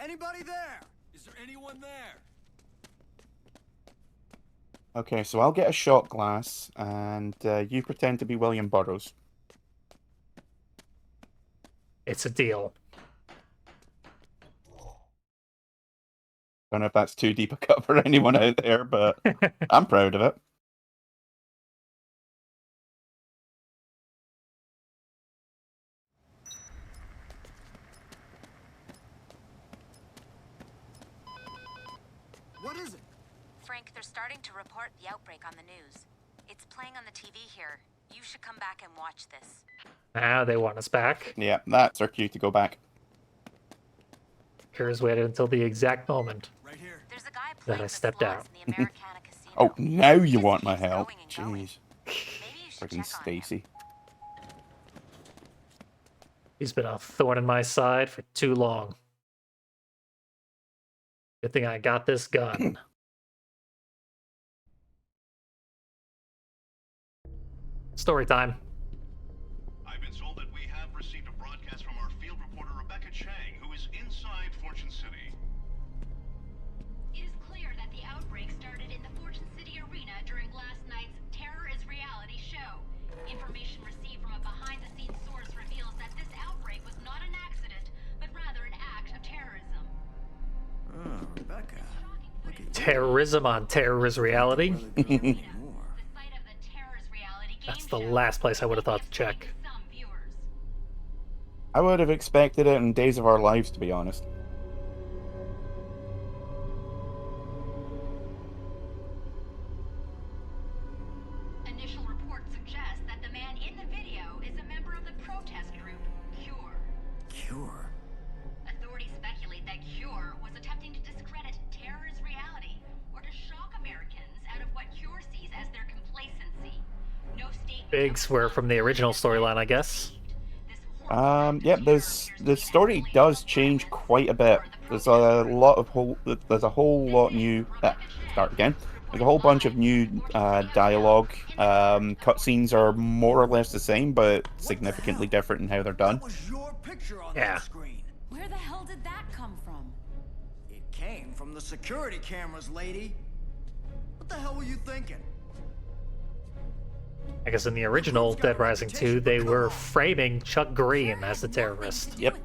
Anybody there? Is there anyone there? Okay, so I'll get a shot glass, and you pretend to be William Burroughs. It's a deal. Don't know if that's too deep a cut for anyone out there, but I'm proud of it. What is it? Frank, they're starting to report the outbreak on the news. It's playing on the TV here. You should come back and watch this. Now they want us back. Yeah, that's our cue to go back. Kira's waited until the exact moment There's a guy that I stepped out. in the Americana Casino. Oh, now you want my help. Jeez. Freaking Stacy. He's been a thorn in my side for too long. Good thing I got this gun. Story time. I've been told that we have received a broadcast from our field reporter Rebecca Chang, who is inside Fortune City. It is clear that the outbreak started in the Fortune City Arena during last night's Terror is Reality show. Information received from a behind-the-scenes source reveals that this outbreak was not an accident, but rather an act of terrorism. Oh, Rebecca. Look at Terrorism on Terror is Reality. That's the last place I would have thought to check. I would have expected it in Days of Our Lives, to be honest. Initial reports suggest that the man in the video is a member of the protest group Cure. Cure? Authorities speculate that Cure was attempting to discredit Terror's reality or to shock Americans out of what Cure sees as their complacency. No state. Big swerve from the original storyline, I guess. Yeah, the story does change quite a bit. There's a whole lot new. Start again. There's a whole bunch of new dialogue. Cutscenes are more or less the same, but significantly different in how they're done. Yeah. Where the hell did that come from? It came from the security cameras, lady. What the hell were you thinking? I guess in the original Dead Rising 2, they were framing Chuck Green as the terrorist. Yep.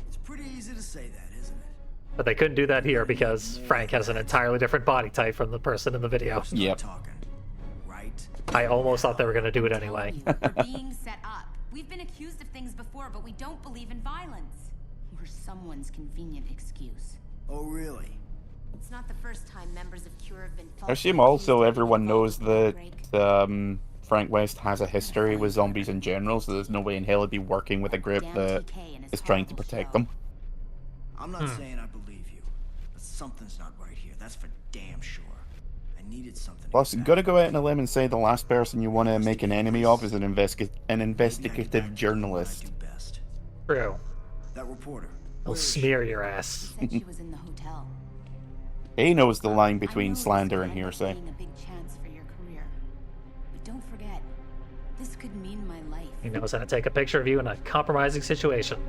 It's pretty easy to say that, isn't it? But they couldn't do that here because Frank has an entirely different body type from the person in the video. Yep. I almost thought they were going to do it anyway. We're being set up. We've been accused of things before, but we don't believe in violence. We're someone's convenient excuse. Oh, really? It's not the first time members of Cure have been I assume also everyone knows that Frank West has a history with zombies in general, so there's no way in hell he'd be working with a group that is trying to protect them. I'm not saying I believe you, but something's not right here. That's for damn sure. I needed something. Plus, you gotta go out on a limb and say the last person you want to make an enemy of is an investigative journalist. True. That reporter. They'll smear your ass. Said she was in the hotel. He knows the line between slander and hearsay. A big chance for your career. But don't forget, this could mean my life. He knows how to take a picture of you in a compromising situation.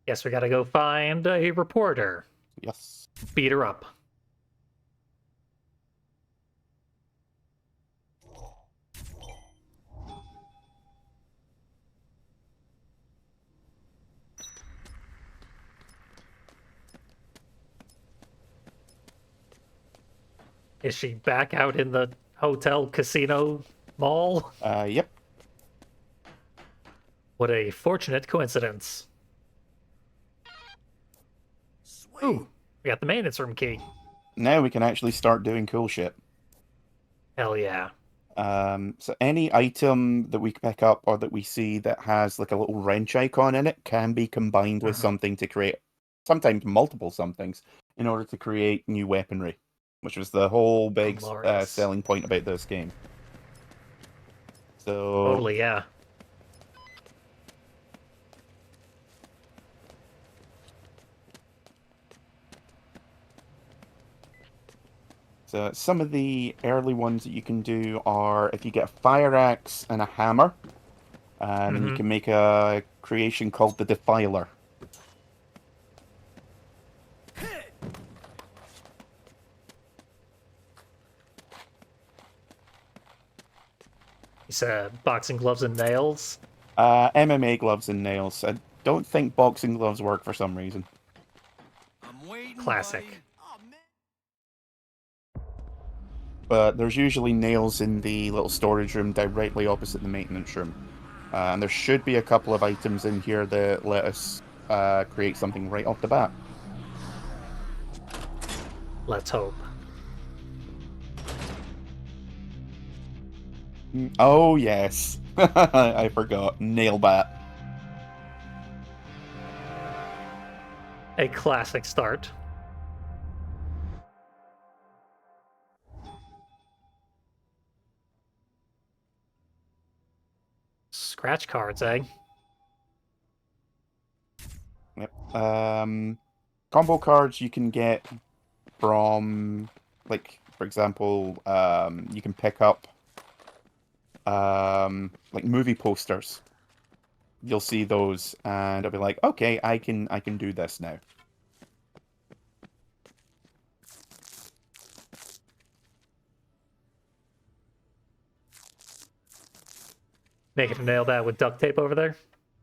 Guess we gotta go find a reporter. Yes. Beat her up. Is she back out in the hotel casino mall? Yep. What a fortunate coincidence. Ooh, we got the maintenance room key. Now we can actually start doing cool shit. Hell yeah. So any item that we pick up or that we see that has like a little wrench icon in it can be combined with something to create, sometimes multiple somethings, in order to create new weaponry, which was the whole big selling point about this game. So Totally, yeah. So some of the early ones that you can do are if you get a fire axe and a hammer, and you can make a creation called the Defiler. You said boxing gloves and nails? MMA gloves and nails. I don't think boxing gloves work for some reason. Classic. But there's usually nails in the little storage room directly opposite the maintenance room. And there should be a couple of items in here that let us create something right off the bat. Let's hope. Oh, yes. I forgot. Nailbat. A classic start. Scratch cards, eh? Yep. Combo cards you can get from, like, for example, you can pick up like movie posters. You'll see those, and I'll be like, okay, I can do this now. Making a nail bat with duct tape over there.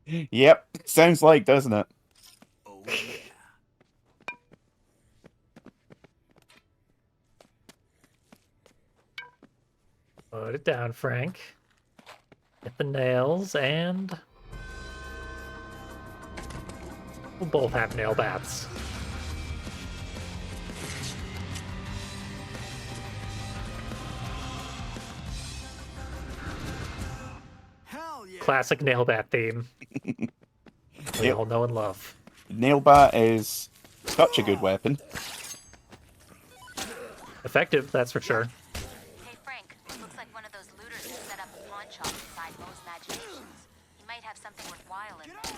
Yep, sounds like, doesn't it? Put it down, Frank. Get the nails, and we'll both have nail bats. Classic nail bat theme. We all know and love. Nailbat is such a good weapon. Effective, that's for sure. Hey Frank, looks like one of those looters has set up a pawn shop inside Moe's Imaginations. He might have something worthwhile in there.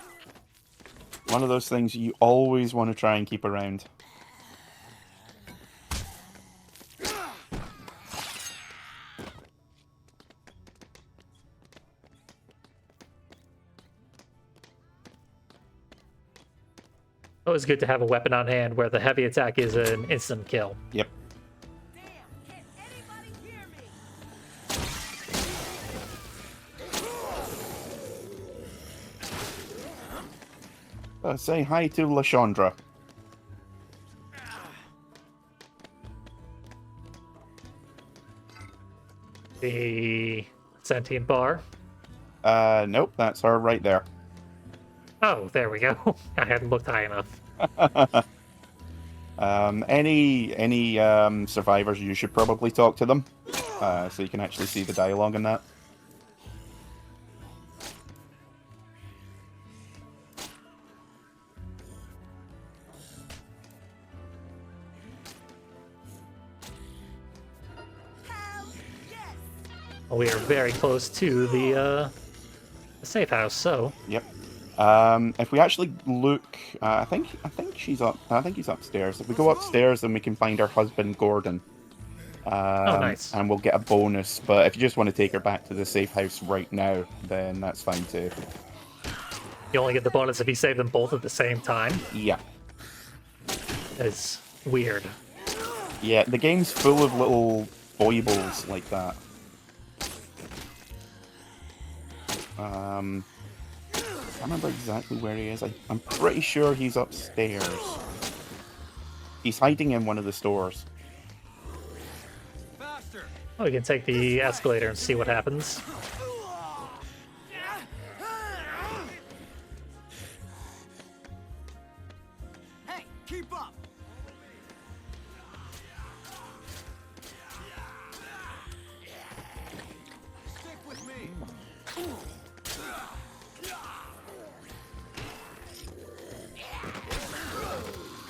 One of those things you always want to try and keep around. Always good to have a weapon on hand where the heavy attack is an instant kill. Yep. Say hi to Lashandra. The sentient bar. Nope, that's her right there. Oh, there we go. I hadn't looked high enough. Any survivors, you should probably talk to them, so you can actually see the dialogue in that. Well, we are very close to the safe house, so. Yep. If we actually look, I think she's up. I think he's upstairs. If we go upstairs, then we can find her husband, Gordon. Oh, nice. And we'll get a bonus. But if you just want to take her back to the safe house right now, then that's fine too. You only get the bonus if you save them both at the same time. Yeah. It's weird. Yeah, the game's full of little foibles like that. I can't remember exactly where he is. I'm pretty sure he's upstairs. He's hiding in one of the stores. Oh, we can take the escalator and see what happens. Hey, keep up. Stick with me. Come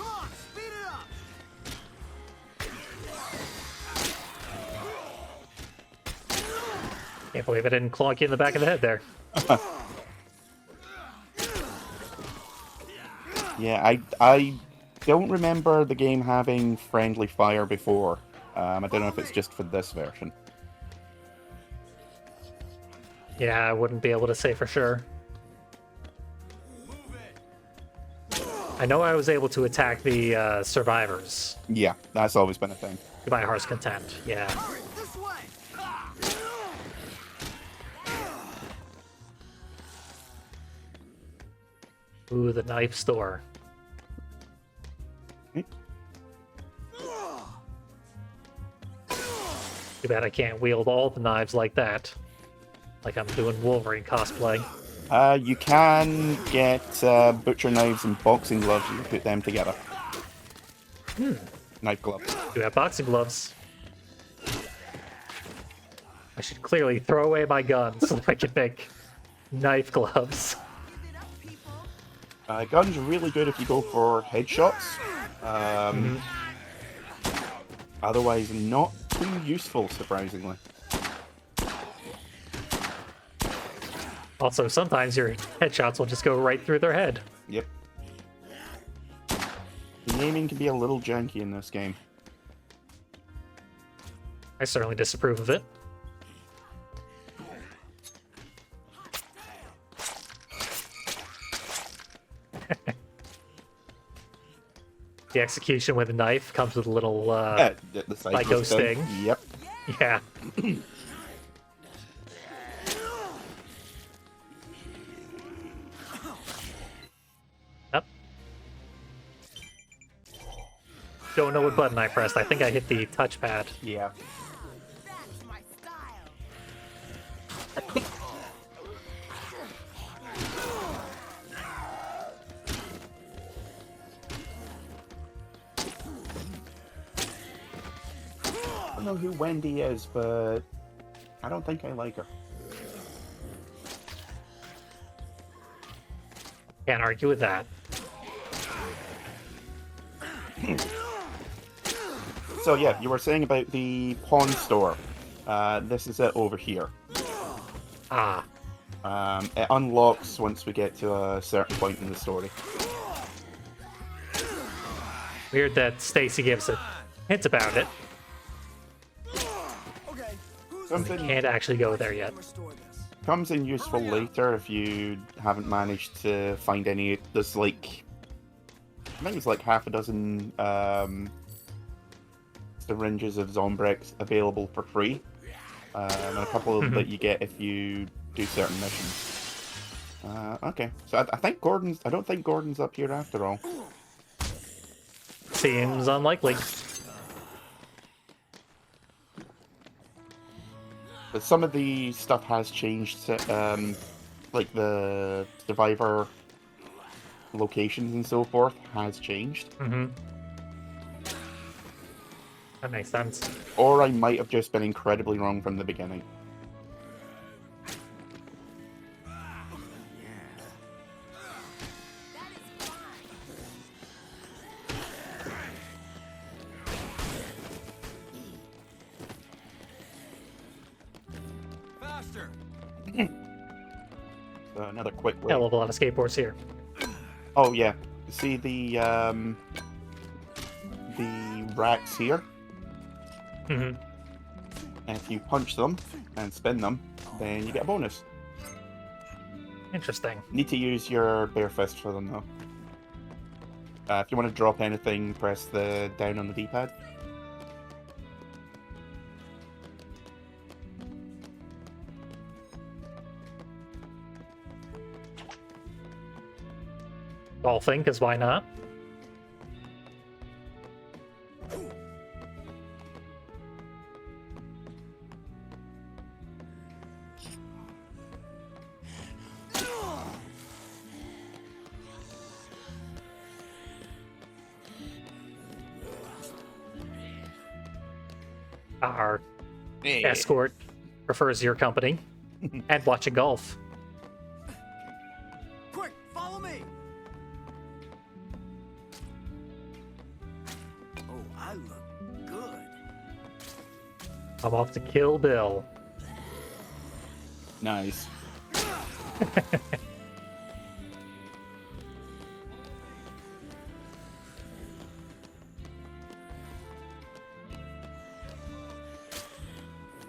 on, speed it up. Can't believe I didn't clonk you in the back of the head there. Yeah, I don't remember the game having friendly fire before. I don't know if it's just for this version. Yeah, I wouldn't be able to say for sure. I know I was able to attack the survivors. Yeah, that's always been a thing. To my heart's content, yeah. This way. Ooh, the knife store. Too bad I can't wield all the knives like that. Like I'm doing Wolverine cosplay. You can get butcher knives and boxing gloves and put them together. Knife gloves. Do have boxing gloves. I should clearly throw away my gun so that I can make knife gloves. Guns are really good if you go for headshots. Otherwise, not too useful, surprisingly. Also, sometimes your headshots will just go right through their head. Yep. The aiming can be a little janky in this game. I certainly disapprove of it. The execution with a knife comes with a little the psycho sting. Yep. Yeah. Yep. Don't know what button I pressed. I think I hit the touchpad. Yeah. I don't know who Wendy is, but I don't think I like her. Can't argue with that. So yeah, you were saying about the pawn store. This is it over here. Ah. It unlocks once we get to a certain point in the story. Weird that Stacy gives a hint about it. Something Can't actually go there yet. comes in useful later if you haven't managed to find any. There's like, I think it's like half a dozen syringes of Zombrex available for free, and a couple that you get if you do certain missions. Okay, so I think Gordon's. I don't think Gordon's up here after all. Seems unlikely. But some of the stuff has changed, like the survivor locations and so forth has changed. That makes sense. Or I might have just been incredibly wrong from the beginning. So another quick way. Hell of a lot of skateboards here. Oh yeah, see the racks here? Mm-hmm. And if you punch them and spin them, then you get a bonus. Interesting. Need to use your bare fist for them though. If you want to drop anything, press the down on the D-pad. Golfing, because why not? Our escort prefers your company and watching golf. Quick, follow me! Oh, I look good. I'm off to Kill Bill. Nice.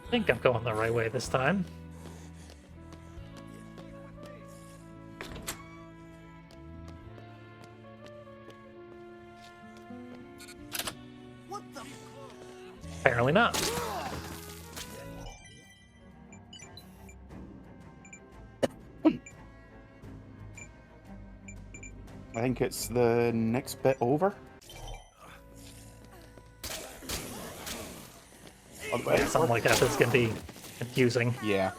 I think I'm going the right way this time. Apparently not. I think it's the next bit over. Yeah, something like that. That's gonna be confusing. Yeah.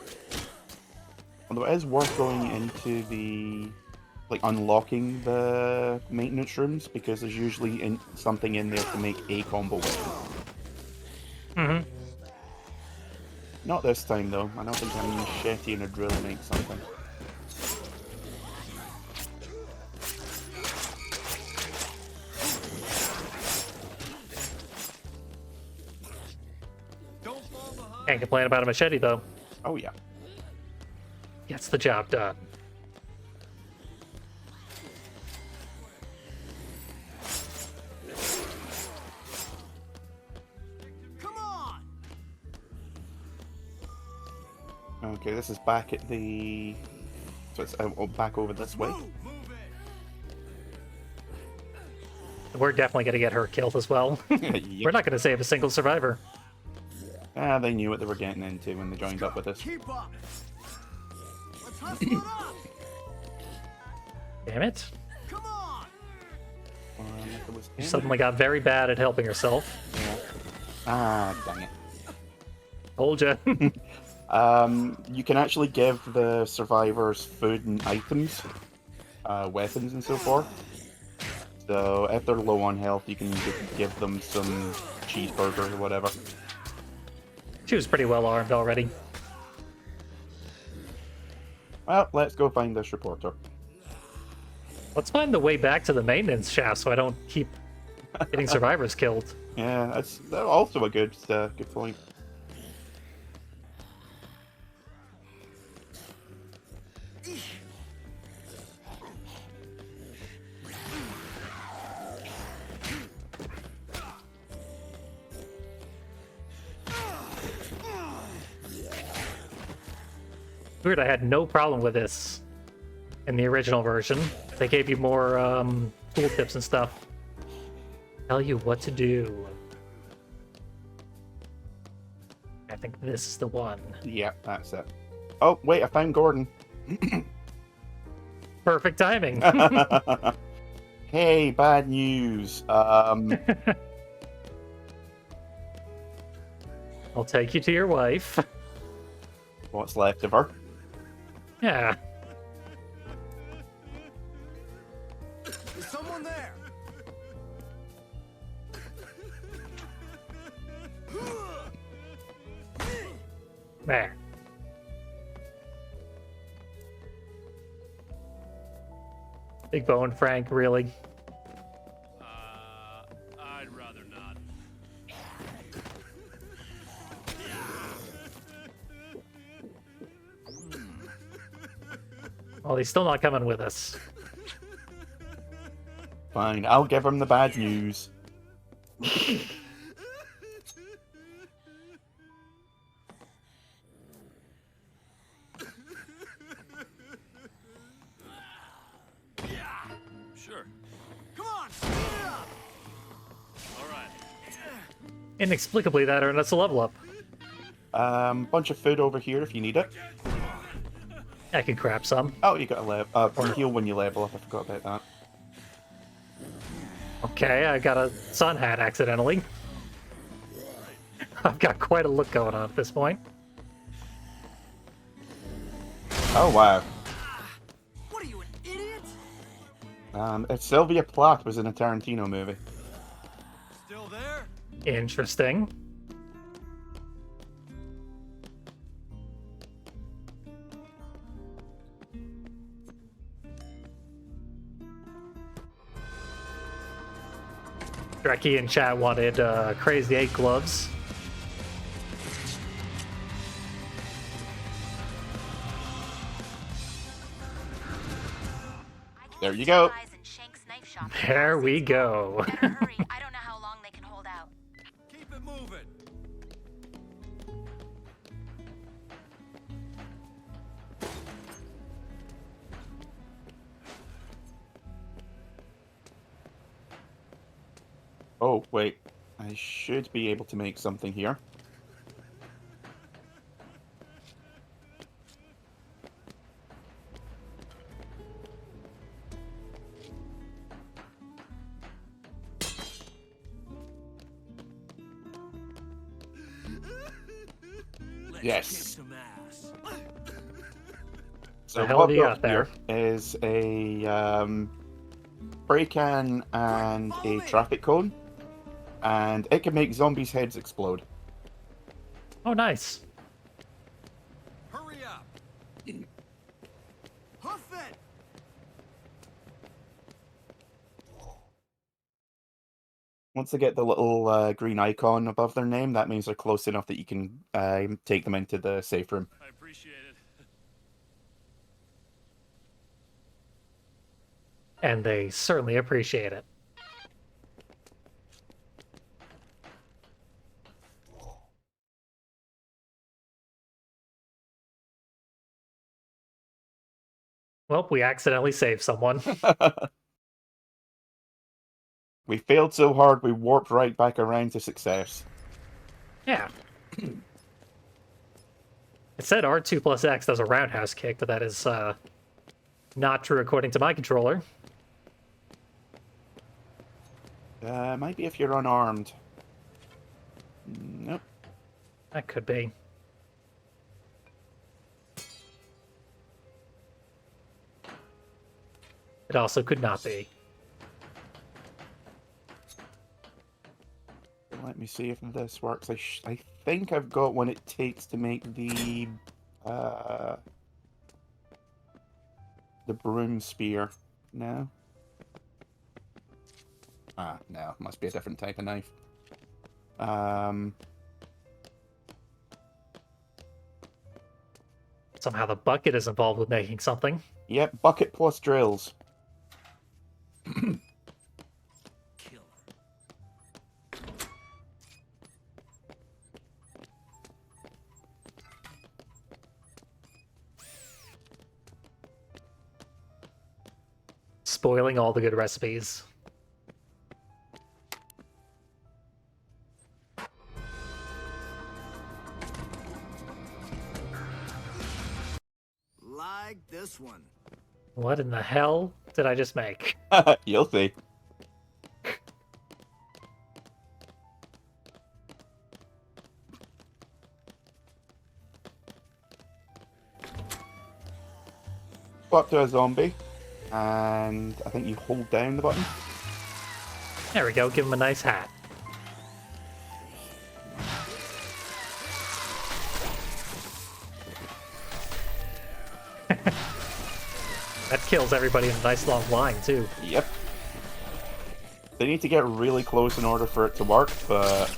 Although it is worth going into the, like, unlocking the maintenance rooms, because there's usually something in there to make a combo weapon. Mm-hmm. Not this time, though. I don't think a machete and a drill make something. Can't complain about a machete, though. Oh, yeah. Gets the job done. Okay, this is back at the... So it's back over this way. We're definitely going to get her killed as well. Yep. We're not going to save a single survivor. Ah, they knew what they were getting into when they joined up with us. Keep up. Let's hustle it up. Damn it. Come on. She suddenly got very bad at helping herself. Yeah. Ah, dang it. Told ya. You can actually give the survivors food and items, weapons and so forth. So if they're low on health, you can give them some cheeseburger or whatever. She was pretty well armed already. Well, let's go find this reporter. Let's find the way back to the maintenance shaft so I don't keep getting survivors killed. Yeah, that's also a good point. Weird, I had no problem with this in the original version. They gave you more tool tips and stuff. Tell you what to do. I think this is the one. Yep, that's it. Oh, wait, I found Gordon. Perfect timing. Hey, bad news. I'll take you to your wife. What's left of her? Yeah. Is someone there? There. Big Bo and Frank, really? I'd rather not. Well, he's still not coming with us. Fine, I'll give him the bad news. Sure. Come on, speed it up. All right. Inexplicably, that earned us a level up. Bunch of food over here if you need it. I can grab some. Oh, you got a level. Heal when you level up. I forgot about that. Okay, I got a sun hat accidentally. I've got quite a look going on at this point. Oh wow. What are you, an idiot? If Sylvia Plath was in a Tarantino movie. Still there? Interesting. Dreki in chat wanted Crazy 8 gloves. There you go. There we go. Better hurry. I don't know how long they can hold out. Keep it moving. Oh, wait. I should be able to make something here. Yes. So The hell what have you I've got there? here is a spray can and a traffic cone, and it can make zombies' heads explode. Oh, nice. Hurry up! Hoof it! Once they get the little green icon above their name, that means they're close enough that you can take them into the safe room. I appreciate it. And they certainly appreciate it. Well, we accidentally saved someone. We failed so hard, we warped right back around to success. Yeah. It said R2 plus X does a roundhouse kick, but that is not true according to my controller. Might be if you're unarmed. Nope. That could be. It also could not be. Let me see if this works. I think I've got what it takes to make the broom spear. No? Ah, no. Must be a different type of knife. Somehow the bucket is involved with making something. Yep, bucket plus drills. Spoiling all the good recipes. Like this one. What in the hell did I just make? You'll see. Go up to a zombie, and I think you hold down the button. There we go, give him a nice hat. That kills everybody in a nice long line, too. Yep. They need to get really close in order for it to work, but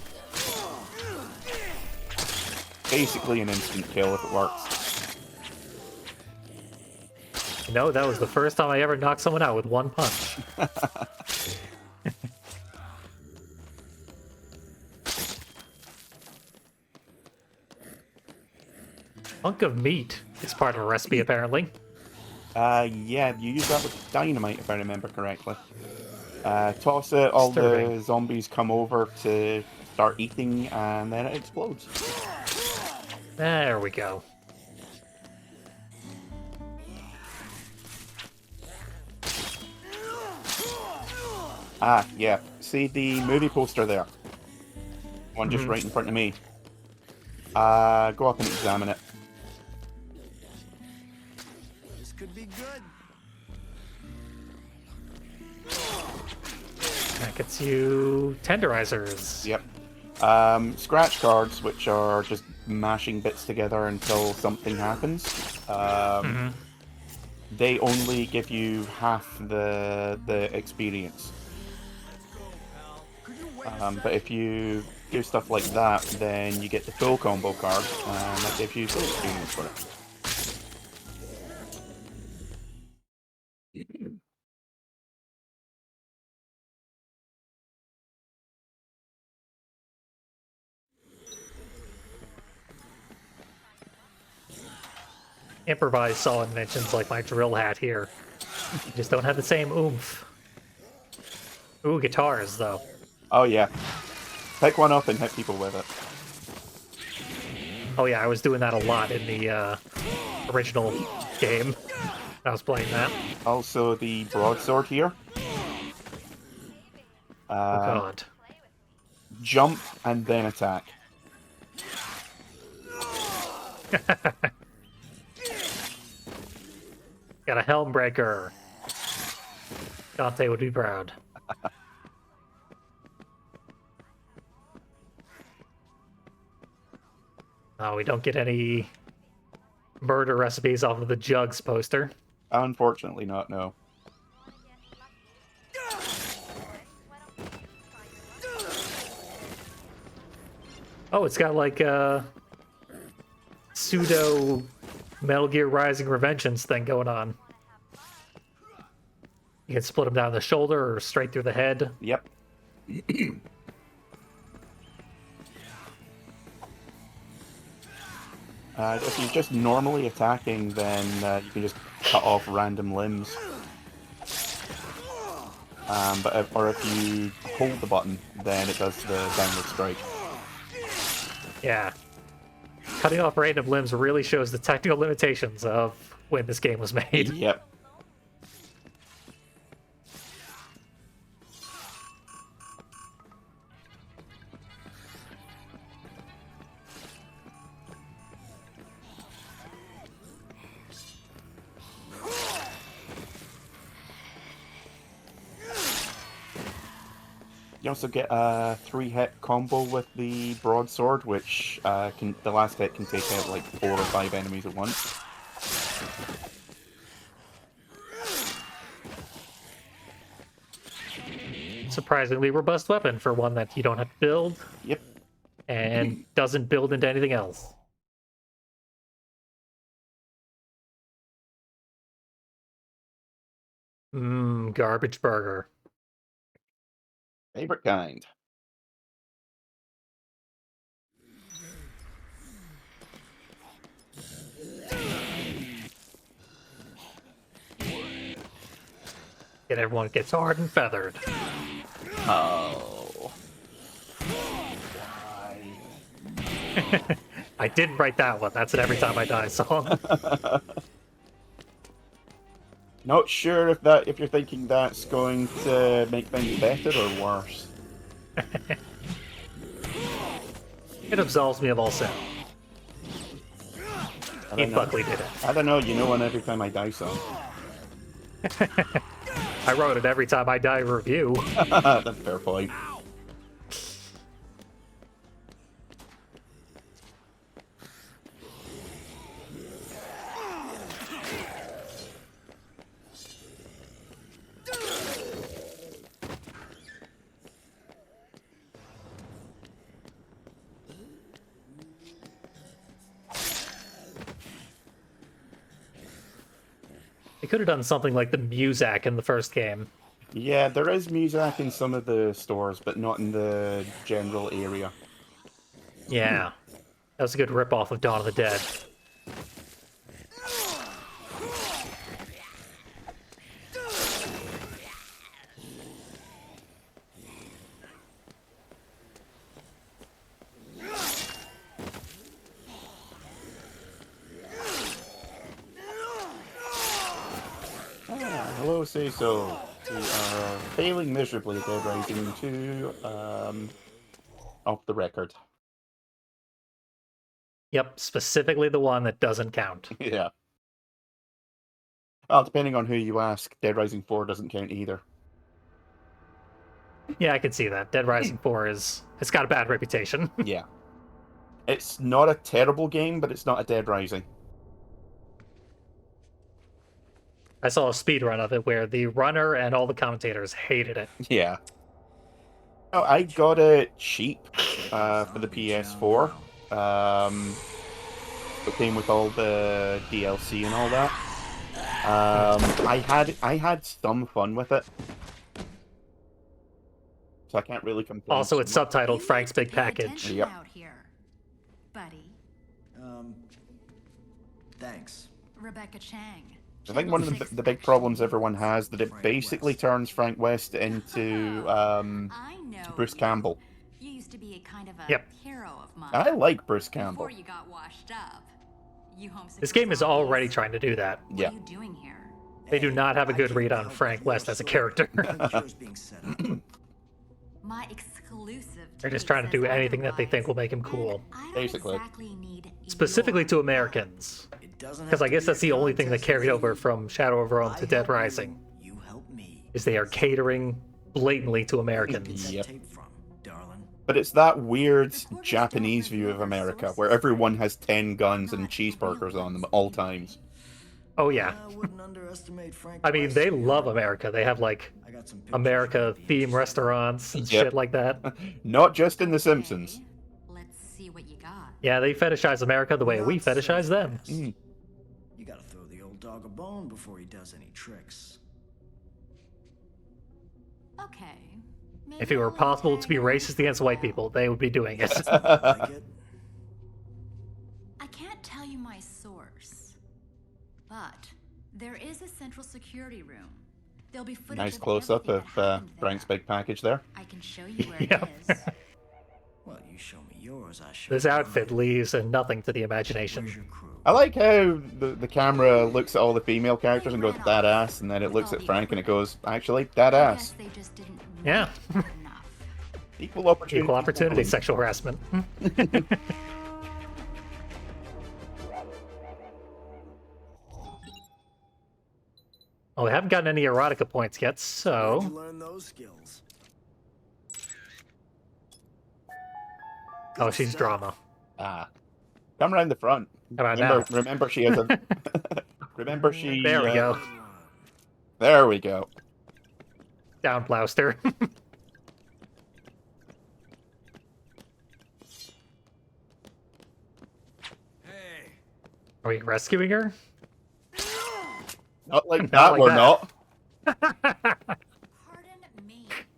basically an instant kill if it works. You know, that was the first time I ever knocked someone out with one punch. Hunk of meat is part of a recipe, apparently. Yeah, you use that with dynamite, if I remember correctly. Toss it, all the zombies come over to start eating, and then it explodes. There we go. Ah, yeah. See the movie poster there? One just right in front of me. Go up and examine it. This could be good. That gets you tenderizers. Yep. Scratch cards, which are just mashing bits together until something happens. They only give you half the experience. But if you do stuff like that, then you get the full combo card, and that gives you full experience for it. Improvised solid inventions like my drill hat here. You just don't have the same oomph. Ooh, guitars, though. Oh yeah. Pick one up and hit people with it. Oh yeah, I was doing that a lot in the original game. I was playing that. Also, the broadsword here. Oh god. Jump and then attack. Got a Helmbreaker. Dante would be proud. Oh, we don't get any murder recipes off of the Jugs poster. Unfortunately not, no. Oh, it's got like a pseudo Metal Gear Rising Revengeance thing going on. You can split them down the shoulder or straight through the head. Yep. If you're just normally attacking, then you can just cut off random limbs. Or if you hold the button, then it does the downward strike. Yeah. Cutting off random limbs really shows the technical limitations of when this game was made. Yep. You also get a 3-hit combo with the broadsword, which the last hit can take out like 4 or 5 enemies at once. Surprisingly robust weapon for one that you don't have to build. Yep. And doesn't build into anything else. Garbage burger. Favorite kind. And everyone gets hard and feathered. Oh. I didn't write that one. That's an Every Time I Die song. Not sure if you're thinking that's going to make things better or worse. It absolves me of all sin. Keith Buckley did it. I don't know, you know an Every Time I Die song. I wrote it Every Time I Die review. That's a fair point. They could have done something like the Muzak in the first game. Yeah, there is Muzak in some of the stores, but not in the general area. Yeah. That was a good ripoff of Dawn of the Dead. Hello, say so. We are failing miserably at Dead Rising 2, off the record. Yep, specifically the one that doesn't count. Yeah. Well, depending on who you ask, Dead Rising 4 doesn't count either. Yeah, I can see that. Dead Rising 4 it's got a bad reputation. Yeah. It's not a terrible game, but it's not a Dead Rising. I saw a speedrun of it where the runner and all the commentators hated it. Yeah. Oh, I got it cheap for the PS4. It came with all the DLC and all that. I had some fun with it, so I can't really complain. Also, it's subtitled Frank's Big Package. Yep. Out here, buddy. Thanks. Rebecca Chang. I think one of the big problems everyone has that it basically turns Frank West into Bruce Campbell. You used to be a kind of a hero of mine. I like Bruce Campbell. Before you got washed up. You homesick. This game is already trying to do that. Yeah. What are you doing here? They do not have a good read on Frank West as a character. My exclusive. They're just trying to do anything that they think will make him cool. Basically. Specifically to Americans. Because I guess that's the only thing that carried over from Shadow of Rome to Dead Rising. You help me. Is they are catering blatantly to Americans. Yep. But it's that weird Japanese view of America where everyone has 10 guns and cheeseburgers on them at all times. Oh yeah. I mean, they love America. They have like America-themed restaurants and shit like that. Not just in The Simpsons. Let's see what you got. Yeah, they fetishize America the way we fetishize them. You gotta throw the old dog a bone before he does any tricks. Okay. If it were possible to be racist against white people, they would be doing it. I can't tell you my source, but there is a central security room. There'll be footage Nice of close-up of everything that happened there. Frank's big package there. I can show you where it is. Well, you show me yours, I show This outfit leaves nothing to the imagination. I like how the camera looks at all the female characters and goes, that ass, and then it looks at Frank and it goes, actually, that ass. Yeah. Equal opportunity. Equal opportunity sexual harassment. Well, we haven't gotten any erotica points yet, so... learn those skills. Oh, she's drama. Ah. Come around the front. How about now? Remember she has a... Remember she... There we go. There we go. Down Blouster. Are we rescuing her? Not like Not that, like we're that. not.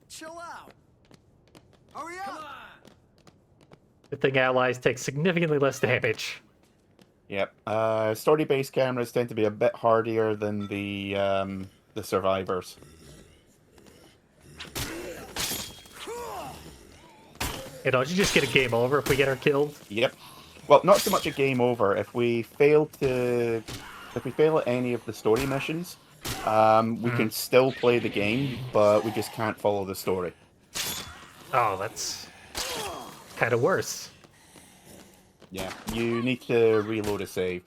Chill out. Hurry up. Good thing allies take significantly less damage. Yep. Story-based cameras tend to be a bit hardier than the survivors. Hey, don't you just get a game over if we get her killed? Yep. Well, not so much a game over. If we fail at any of the story missions, we can still play the game, but we just can't follow the story. Oh, that's kind of worse. Yeah, you need to reload a save.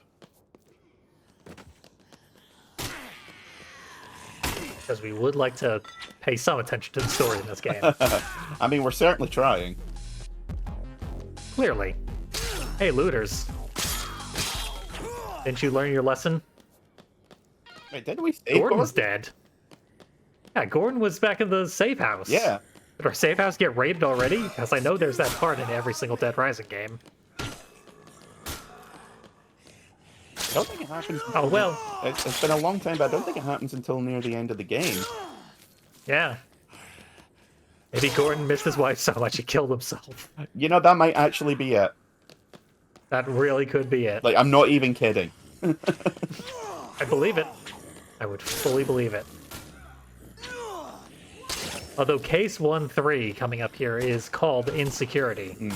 Because we would like to pay some attention to the story in this game. I mean, we're certainly trying. Clearly. Hey, looters. Didn't you learn your lesson? Wait, didn't we save Gordon's Gordon? dead. Yeah, Gordon was back in the safe house. Yeah. Did our safe house get raided already? Because I know there's that part in every single Dead Rising game. I don't think it happens. Oh, well. It's been a long time, but I don't think it happens until near the end of the game. Yeah. Maybe Gordon missed his wife so much he killed himself. You know, that might actually be it. That really could be it. Like, I'm not even kidding. I believe it. I would fully believe it. Although Case 1-3 coming up here is called Insecurity.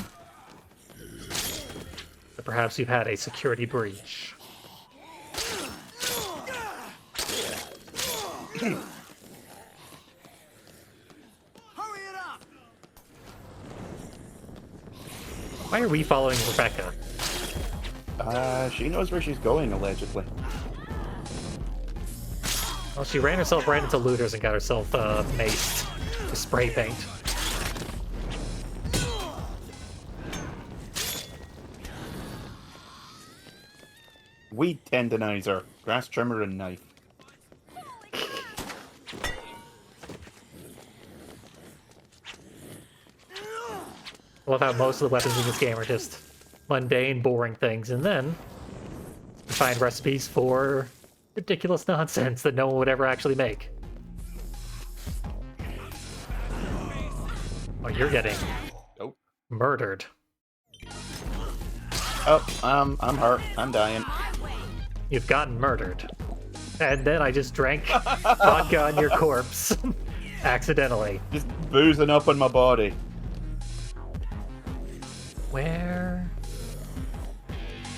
So perhaps you've had a security breach. Why are we following Rebecca? She knows where she's going, allegedly. Well, she ran herself right into looters and got herself maced with spray paint. Weed tendonizer, grass trimmer, and knife. I love how most of the weapons in this game are just mundane, boring things, and then you find recipes for ridiculous nonsense that no one would ever actually make. Oh, you're getting murdered. Oh, I'm hurt. I'm dying. You've gotten murdered. And then I just drank vodka on your corpse. Accidentally. Just boozing up on my body. Where?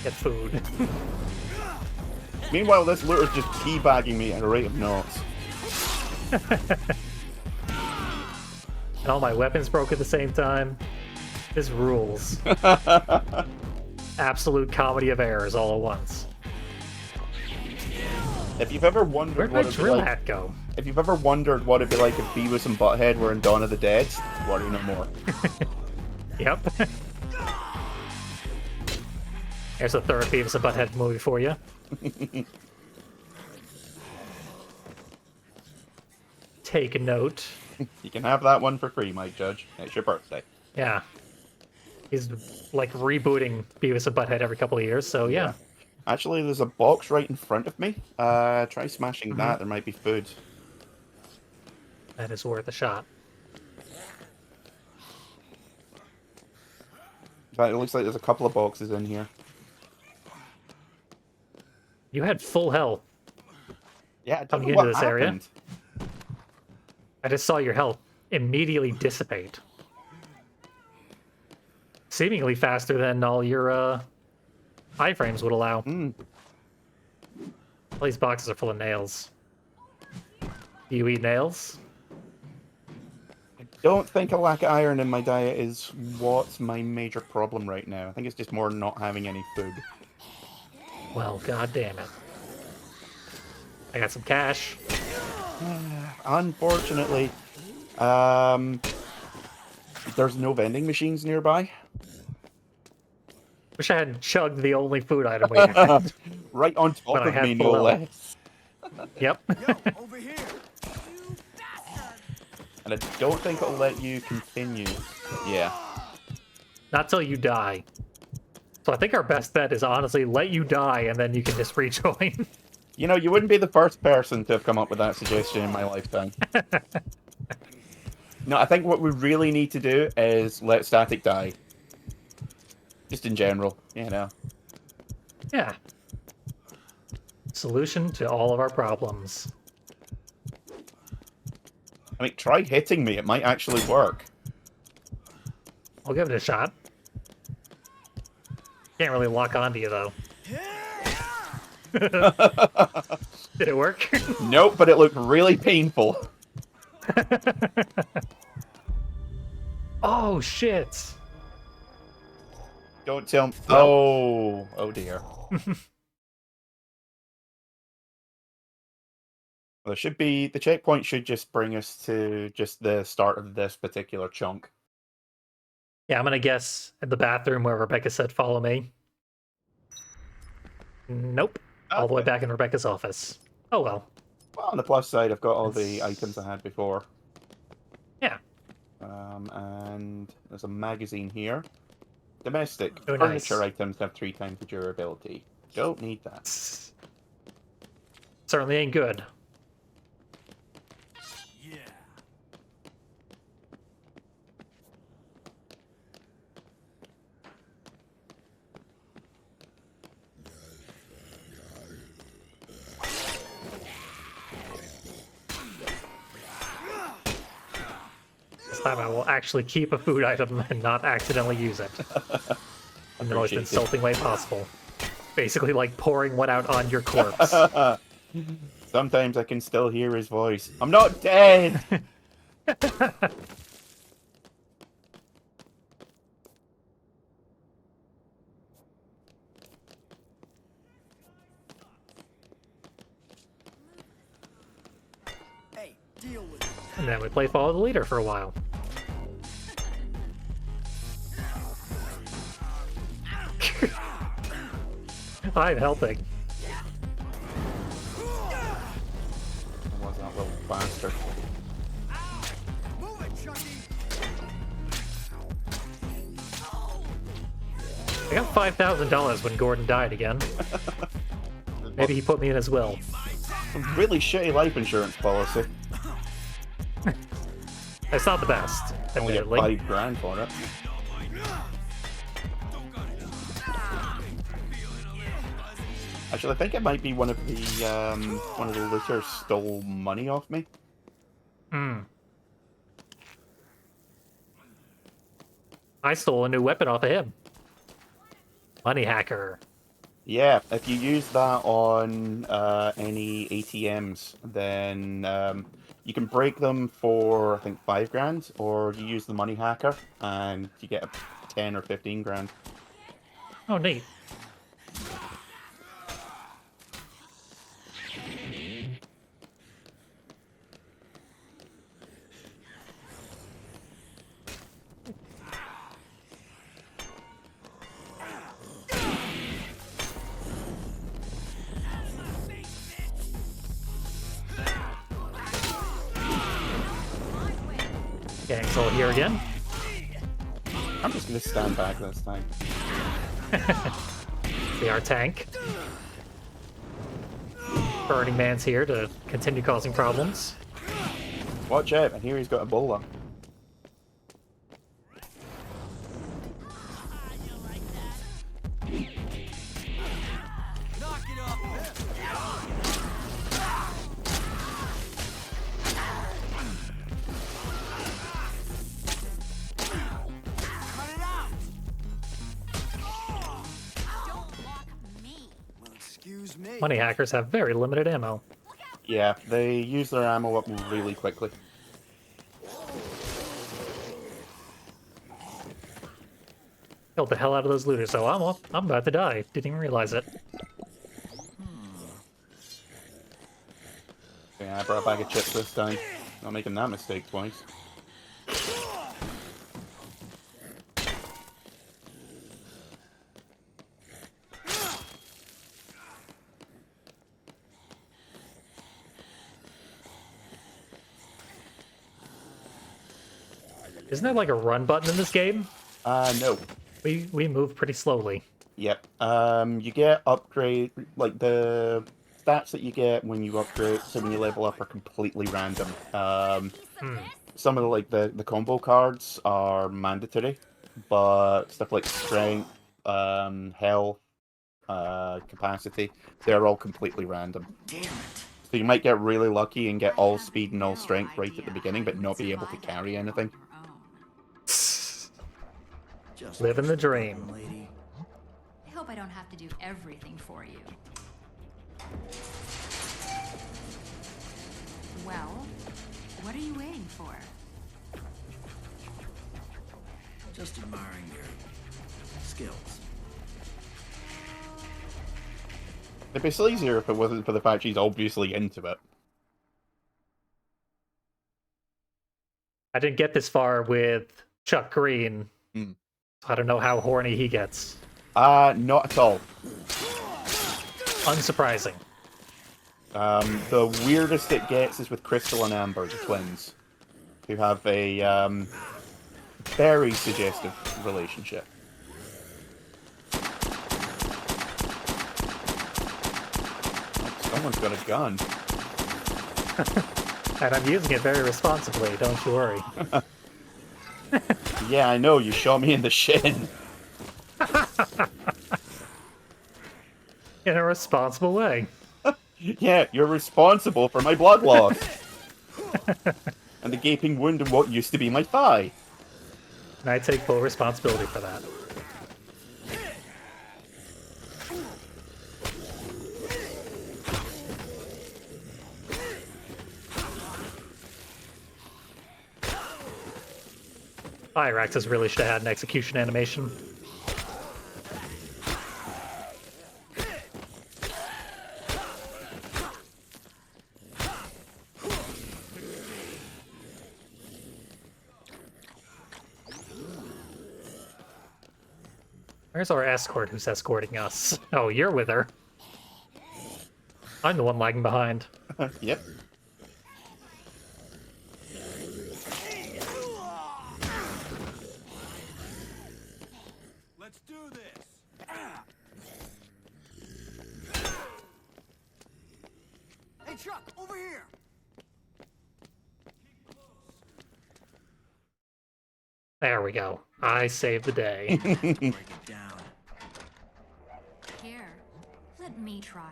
Get food. Meanwhile, this looter's just teabagging me at a rate of knots. And all my weapons broke at the same time. This rules. Absolute comedy of errors all at once. If you've ever wondered Where'd my what it'd be drill like, hat go? if you've ever wondered what it'd be like if Beavis and Butthead were in Dawn of the Dead, worry no more. Yep. Here's a third Beavis and Butthead movie for you. Take a note. You can have that one for free, Mike Judge. It's your birthday. Yeah. He's like rebooting Beavis and Butthead every couple of years, so yeah. Actually, there's a box right in front of me. Try smashing that. There might be food. That is worth a shot. In fact, it looks like there's a couple of boxes in here. You had full health. Yeah, I don't coming know into what this area. happened. I just saw your health immediately dissipate. Seemingly faster than all your iframes would allow. All these boxes are full of nails. Do you eat nails? I don't think a lack of iron in my diet is what's my major problem right now. I think it's just more not having any food. Well, god damn it. I got some cash. Unfortunately, there's no vending machines nearby. Wish I hadn't chugged the only food item we had. Right on top But I of had me, full no health. less. Yep. Over here. And I don't think it'll let you continue. Yeah. Not till you die. So I think our best bet is honestly let you die and then you can just rejoin. You know, you wouldn't be the first person to have come up with that suggestion in my lifetime. No, I think what we really need to do is let Static die. Just in general, you know. Yeah. Solution to all of our problems. I mean, try hitting me. It might actually work. I'll give it a shot. Can't really lock onto you, though. Did it work? Nope, but it looked really painful. Oh, shit. Don't tell me. Oh, oh dear. There should be, the checkpoint should just bring us to just the start of this particular chunk. Yeah, I'm gonna guess at the bathroom where Rebecca said follow me. Nope. All the way back in Rebecca's office. Oh well. Well, on the plus side, I've got all the items I had before. Yeah. And there's a magazine here. Domestic. Oh, Furniture nice. items have 3 times the durability. Don't need that. Certainly ain't good. This time I will actually keep a food item and not accidentally use it. In the most Appreciate it. insulting way possible. Basically like pouring one out on your corpse. Sometimes I can still hear his voice. I'm not dead! Hey, deal with it. And then we play Follow the Leader for a while. I'm helping. What was that little bastard? Move it, Chucky. I got $5,000 when Gordon died again. Maybe he put me in his will. A really shitty life insurance policy. It's not the best, Only get admittedly. $5,000 for it. Actually, I think it might be one of the looters stole money off me. Hmm. I stole a new weapon off of him. Money hacker. Yeah, if you use that on any ATMs, then you can break them for, I think, $5,000, or you use the money hacker and you get 10 or 15 grand. Oh, neat. Gang's all here again. I'm just gonna stand back this time. See our tank. Burning Man's here to continue causing problems. Watch out, I hear he's got Ebola. Money hackers have very limited ammo. Yeah, they use their ammo up really quickly. Killed the hell out of those looters, so I'm about to die. Didn't even realize it. Yeah, I brought a bag of chips this time. Not making that mistake twice. Isn't there like a run button in this game? No. We move pretty slowly. Yep. You get upgrade, like the stats that you get when you upgrade, so when you level up are completely random. Some of the combo cards are mandatory, but stuff like strength, health, capacity, they're all completely random. Damn it. So you might get really lucky and get all speed and all strength right at the beginning, but not be able to carry anything. Just Living the dream. lady. I hope I don't have to do everything for you. Well, what are you waiting for? Just admiring your skills. It'd be still easier if it wasn't for the fact she's obviously into it. I didn't get this far with Chuck Green. Hmm. I don't know how horny he gets. Not at all. Unsurprising. The weirdest it gets is with Crystal and Amber, the twins, who have a very suggestive relationship. Someone's got a gun. And I'm using it very responsibly, don't you worry. Yeah, I know, you shot me in the shin. In a responsible way. Yeah, you're responsible for my blood loss. And the gaping wound in what used to be my thigh. And I take full responsibility for that. Iraxis really should have had an execution animation. Where's our escort who's escorting us? Oh, you're with her. I'm the one lagging behind. Yep. Let's do this. Hey, Chuck, over here. There we go. I saved the day. Break it down. Here, let me try.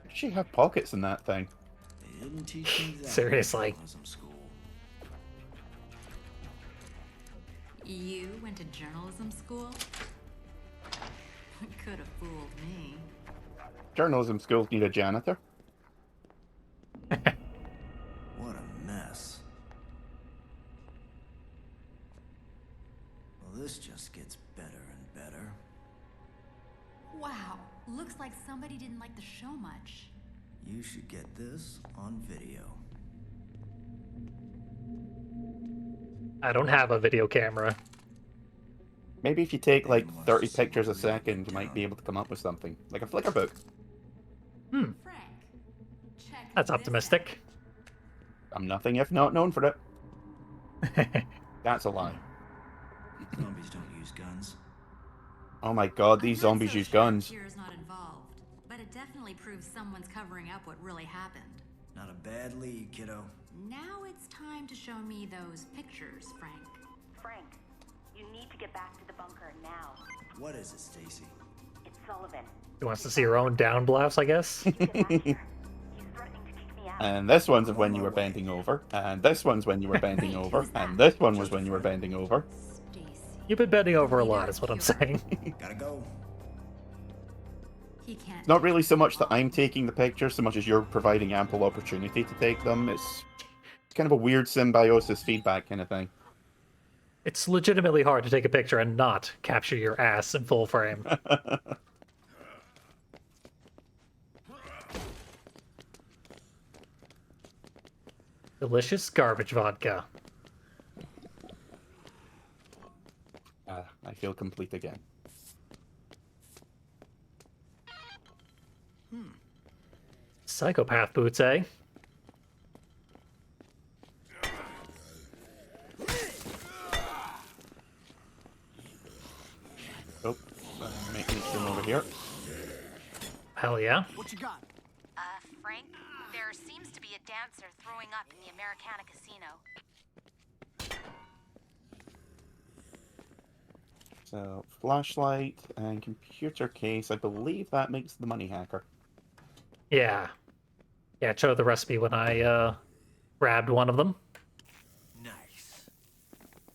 Does she have pockets in that thing? They didn't teach me that. Seriously. in journalism school. You went to journalism school? Could have fooled me. Journalism schools need a janitor. What a mess. Well, this just gets better and better. Wow, looks like somebody didn't like the show much. You should get this on video. I don't have a video camera. Maybe if you take like 30 pictures a second, you might be able to come up with something. Like a Flickr book. That's optimistic. I'm nothing if not known for it. That's a lie. Zombies don't use guns. Oh my god, these zombies use guns. Tira's not involved, but it definitely proves someone's covering up what really happened. Not a bad lead, kiddo. Now it's time to show me those pictures, Frank. Frank, you need to get back to the bunker now. What is it, Stacy? It's Sullivan. She wants to see her own down blouse, I guess. And this one's when you were bending over, and this one's when you were bending over, and this one was when you were bending over. You've been bending over a lot, is what I'm saying. Gotta go. He can't. Not really so much that I'm taking the pictures, so much as you're providing ample opportunity to take them. It's kind of a weird symbiosis feedback kind of thing. It's legitimately hard to take a picture and not capture your ass in full frame. Delicious garbage vodka. I feel complete again. Psychopath boots, eh? Oh, make them over here. Hell yeah. What you got? Frank, there seems to be a dancer throwing up in the Americana Casino. So, flashlight and computer case. I believe that makes the money hacker. Yeah. Yeah, it showed the recipe when I grabbed one of them. Nice.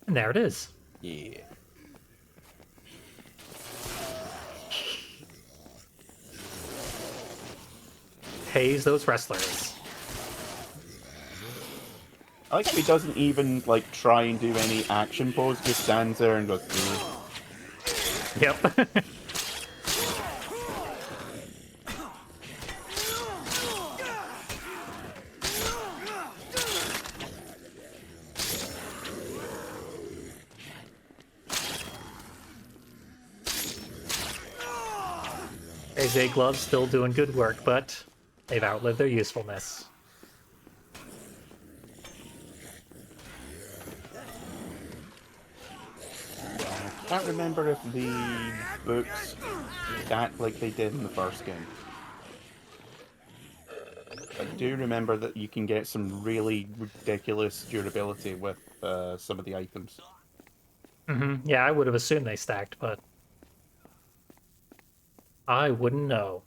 And there it is. Yeah. Haze those wrestlers. I like how he doesn't even, like, try and do any action pose, just stands there and goes, Yep. AJ gloves still doing good work, but they've outlived their usefulness. I can't remember if the books act like they did in the first game. I do remember that you can get some really ridiculous durability with some of the items. Yeah, I would have assumed they stacked, but I wouldn't know.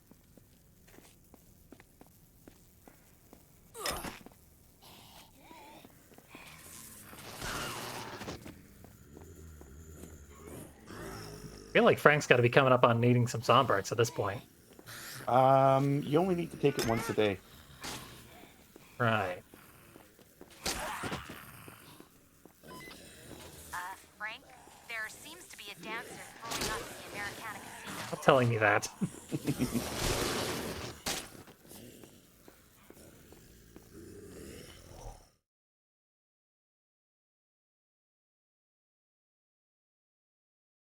I feel like Frank's got to be coming up on needing some Zombrix at this point. You only need to take it once a day. Right. Frank, there seems to be a dancer throwing up in the Americana Casino. Stop telling me that.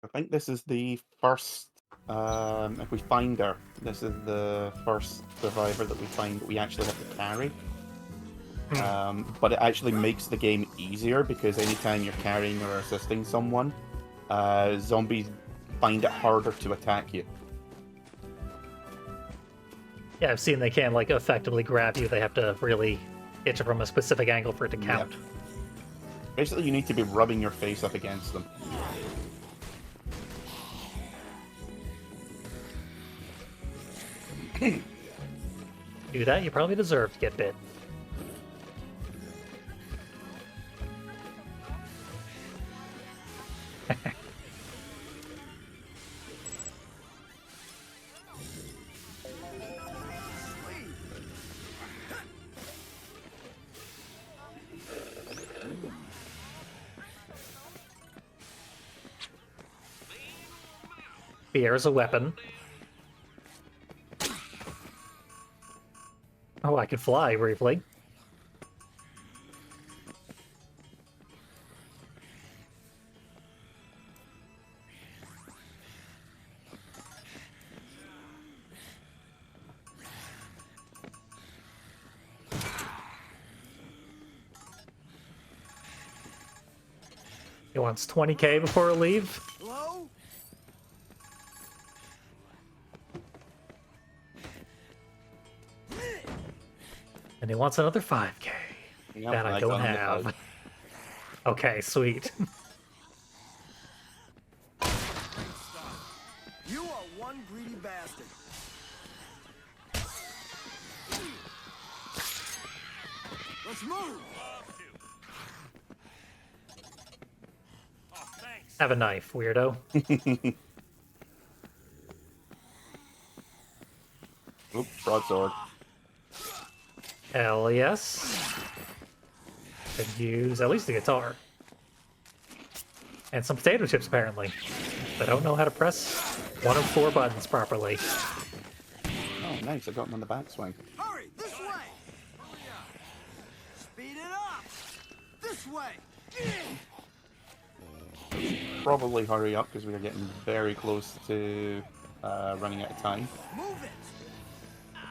I think this is the first, if we find her, this is the first survivor that we find that we actually have to carry. But it actually makes the game easier because anytime you're carrying or assisting someone, zombies find it harder to attack you. Yeah, I've seen they can't like effectively grab you. They have to really hit you from a specific angle for it to count. Yep. Basically, you need to be rubbing your face up against them. Do that, you probably deserve to get bit. Fear is a weapon. Oh, I could fly briefly. He wants 20K before we leave. Hello? And he wants another 5K. Yep, that I don't got him the have. five. Okay, sweet. You are one greedy bastard. Let's move. Have a knife, weirdo. Oops, broadsword. Hell yes. Could use at least the guitar. And some potato chips, apparently. I don't know how to press one of 4 buttons properly. Oh, nice. I got him on the backswing. Hurry, this way. Speed it up. This way. Probably hurry up because we are getting very close to running out of time. Move it.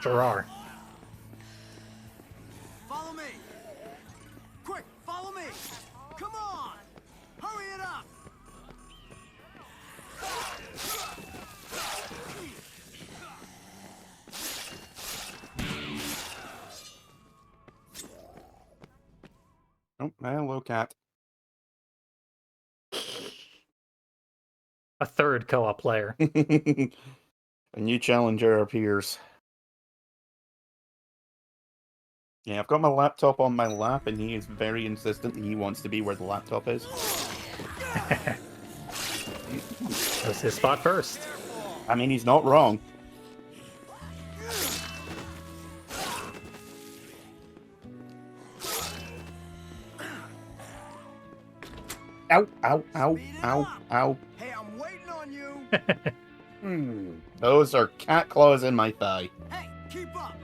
Sure are. Follow me. Quick, follow me. Come on. Hurry it up. Oh, hello, cat. A third co-op player. A new challenger appears. Yeah, I've got my laptop on my lap, and he is very insistent that he wants to be where the laptop is. That's his spot first. I mean, he's not wrong. Ow, ow, ow, ow, ow. Hey, I'm waiting on you. Those are cat claws in my thigh. Hey, keep up.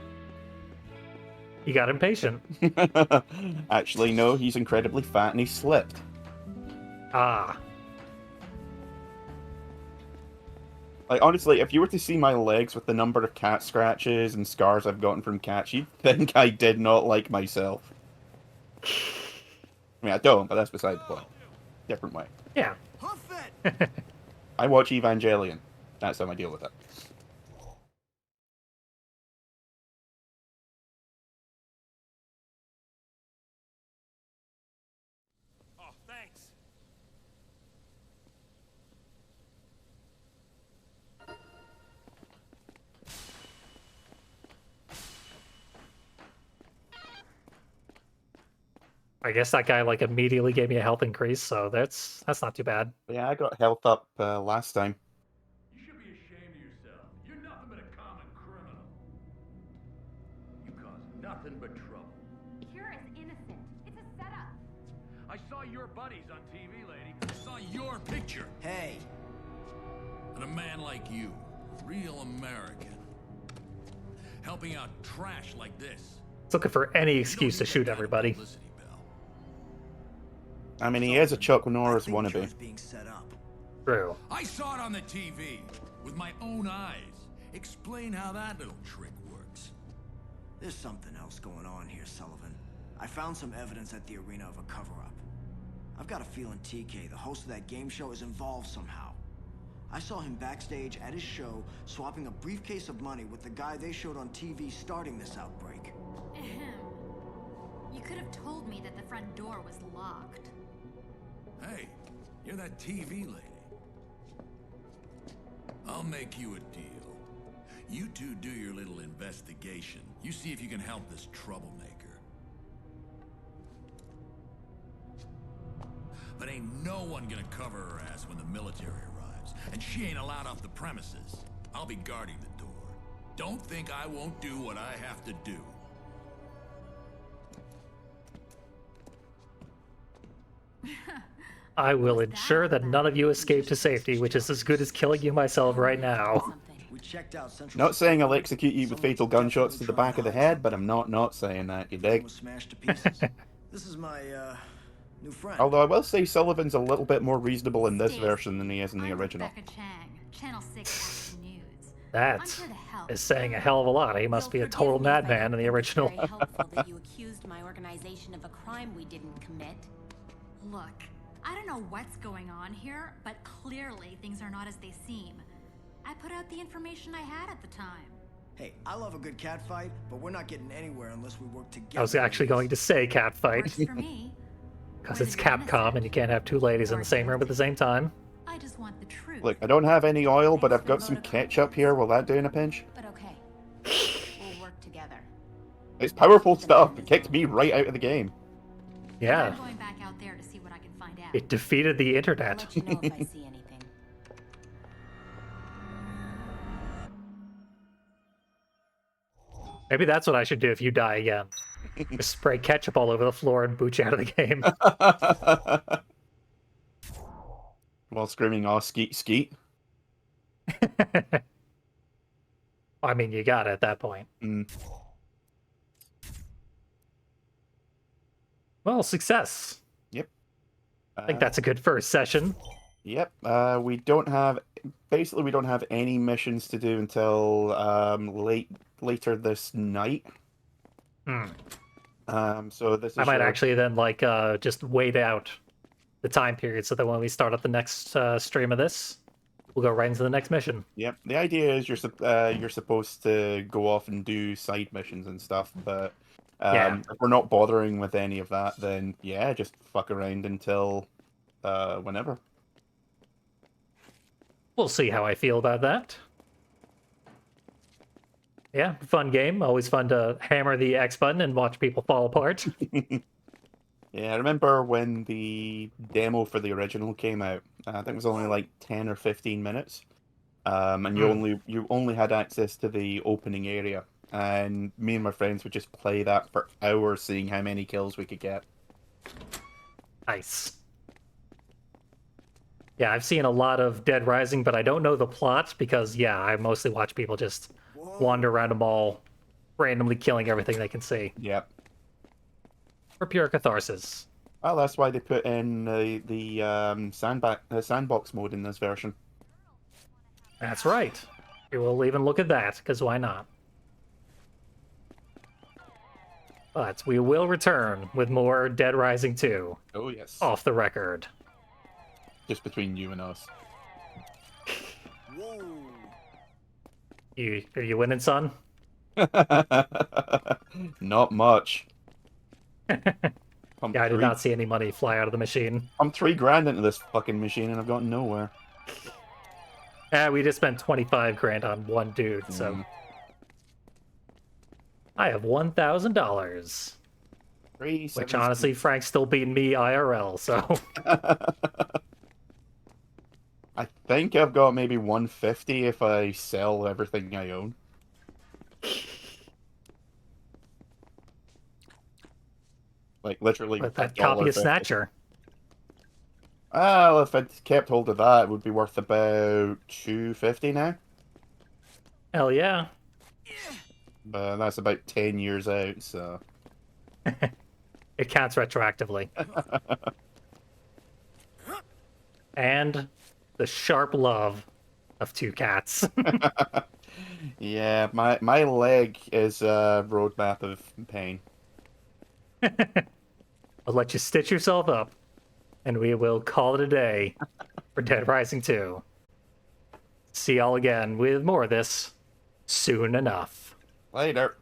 He got impatient. Actually, no, he's incredibly fat and he slipped. Ah. Like, honestly, if you were to see my legs with the number of cat scratches and scars I've gotten from cats, you'd think I did not like myself. I mean, I don't, but that's beside the point. Different way. Yeah. I watch Evangelion. That's how I deal with it. Oh, thanks. I guess that guy like immediately gave me a health increase, so that's not too bad. Yeah, I got health up last time. You should be ashamed of yourself. You're nothing but a common criminal. You cause nothing but trouble. Kira is innocent. It's a setup. I saw your buddies on TV, lady. I saw your picture. Hey. And a man like you, real American, helping out trash like this. He's looking for any excuse to shoot everybody. I mean, he is a Chuck Norris wannabe. Being set up. True. I saw it on the TV with my own eyes. Explain how that little trick works. There's something else going on here, Sullivan. I found some evidence at the arena of a cover-up. I've got a feeling TK, the host of that game show, is involved somehow. I saw him backstage at his show, swapping a briefcase of money with the guy they showed on TV starting this outbreak. You could have told me that the front door was locked. Hey, you're that TV lady. I'll make you a deal. You two do your little investigation. You see if you can help this troublemaker. But ain't no one gonna cover her ass when the military arrives. And she ain't allowed off the premises. I'll be guarding the door. Don't think I won't do what I have to do. I will ensure that none of you escape to safety, which is as good as killing you myself right now. We checked out Central. Not saying I'll execute you with fatal gunshots to the back of the head, but I'm not saying that, you dig? Smashed to pieces. This is my new friend. Although I will say Sullivan's a little bit more reasonable in this version than he is in the original. Rebecca Chang, Channel 6 Action News. That is saying a hell of a lot. He must be a total madman in the original. Very helpful that you accused my organization of a crime we didn't commit. Look, I don't know what's going on here, but clearly things are not as they seem. I put out the information I had at the time. Hey, I love a good cat fight, but we're not getting anywhere unless we work together. I was actually going to say cat fight. Works for me. Because it's Capcom and you can't have two ladies in the same room at the same time. I just want the truth. Look, I don't have any oil, but I've got some ketchup here. Will that do in a pinch? But okay. We'll work together. It's powerful stuff. It kicked me right out of the game. Yeah. I'm going back out there to see what I can find out. It defeated the I'll internet. let you know if I see anything. Maybe that's what I should do if you die again. Just spray ketchup all over the floor and boot you out of the game. While screaming, "Oh, skeet, skeet." I mean, you got it at that point. Mm. Well, success. Yep. I think that's a good first session. Yep. We don't have any missions to do until later this night. So this is I might actually then just wait out the time period so that when we start up the next stream of this, we'll go right into the next mission. Yep. The idea is you're supposed to go off and do side missions and stuff, but if we're not bothering with any of that, then yeah, just fuck around until whenever. We'll see how I feel about that. Yeah, fun game. Always fun to hammer the X button and watch people fall apart. Yeah, I remember when the demo for the original came out. I think it was only like 10 or 15 minutes. And you only had access to the opening area. And me and my friends would just play that for hours, seeing how many kills we could get. Nice. Yeah, I've seen a lot of Dead Rising, but I don't know the plot because, yeah, I mostly watch people just wander around a mall, randomly killing everything they can see. Yep. For pure catharsis. Well, that's why they put in the sandbox mode in this version. That's right. We will even look at that, because why not? But we will return with more Dead Rising 2. Oh, yes. Off the record. Just between you and us. Are you winning, son? Not much. Yeah, I did not see any money fly out of the machine. I'm $3,000 into this fucking machine and I've got nowhere. We just spent 25 grand on one dude, so I have $1,000. Which honestly, Frank's still beating me IRL, so I think I've got maybe 150 if I sell everything I own. Like literally. But that copy of Snatcher. Well, if I'd kept hold of that, it would be worth about $250 now. Hell yeah. But that's about 10 years out, so. It counts retroactively. And the sharp love of two cats. Yeah, my leg is a roadmap of pain. I'll let you stitch yourself up, and we will call it a day for Dead Rising 2. See y'all again with more of this soon enough. Later.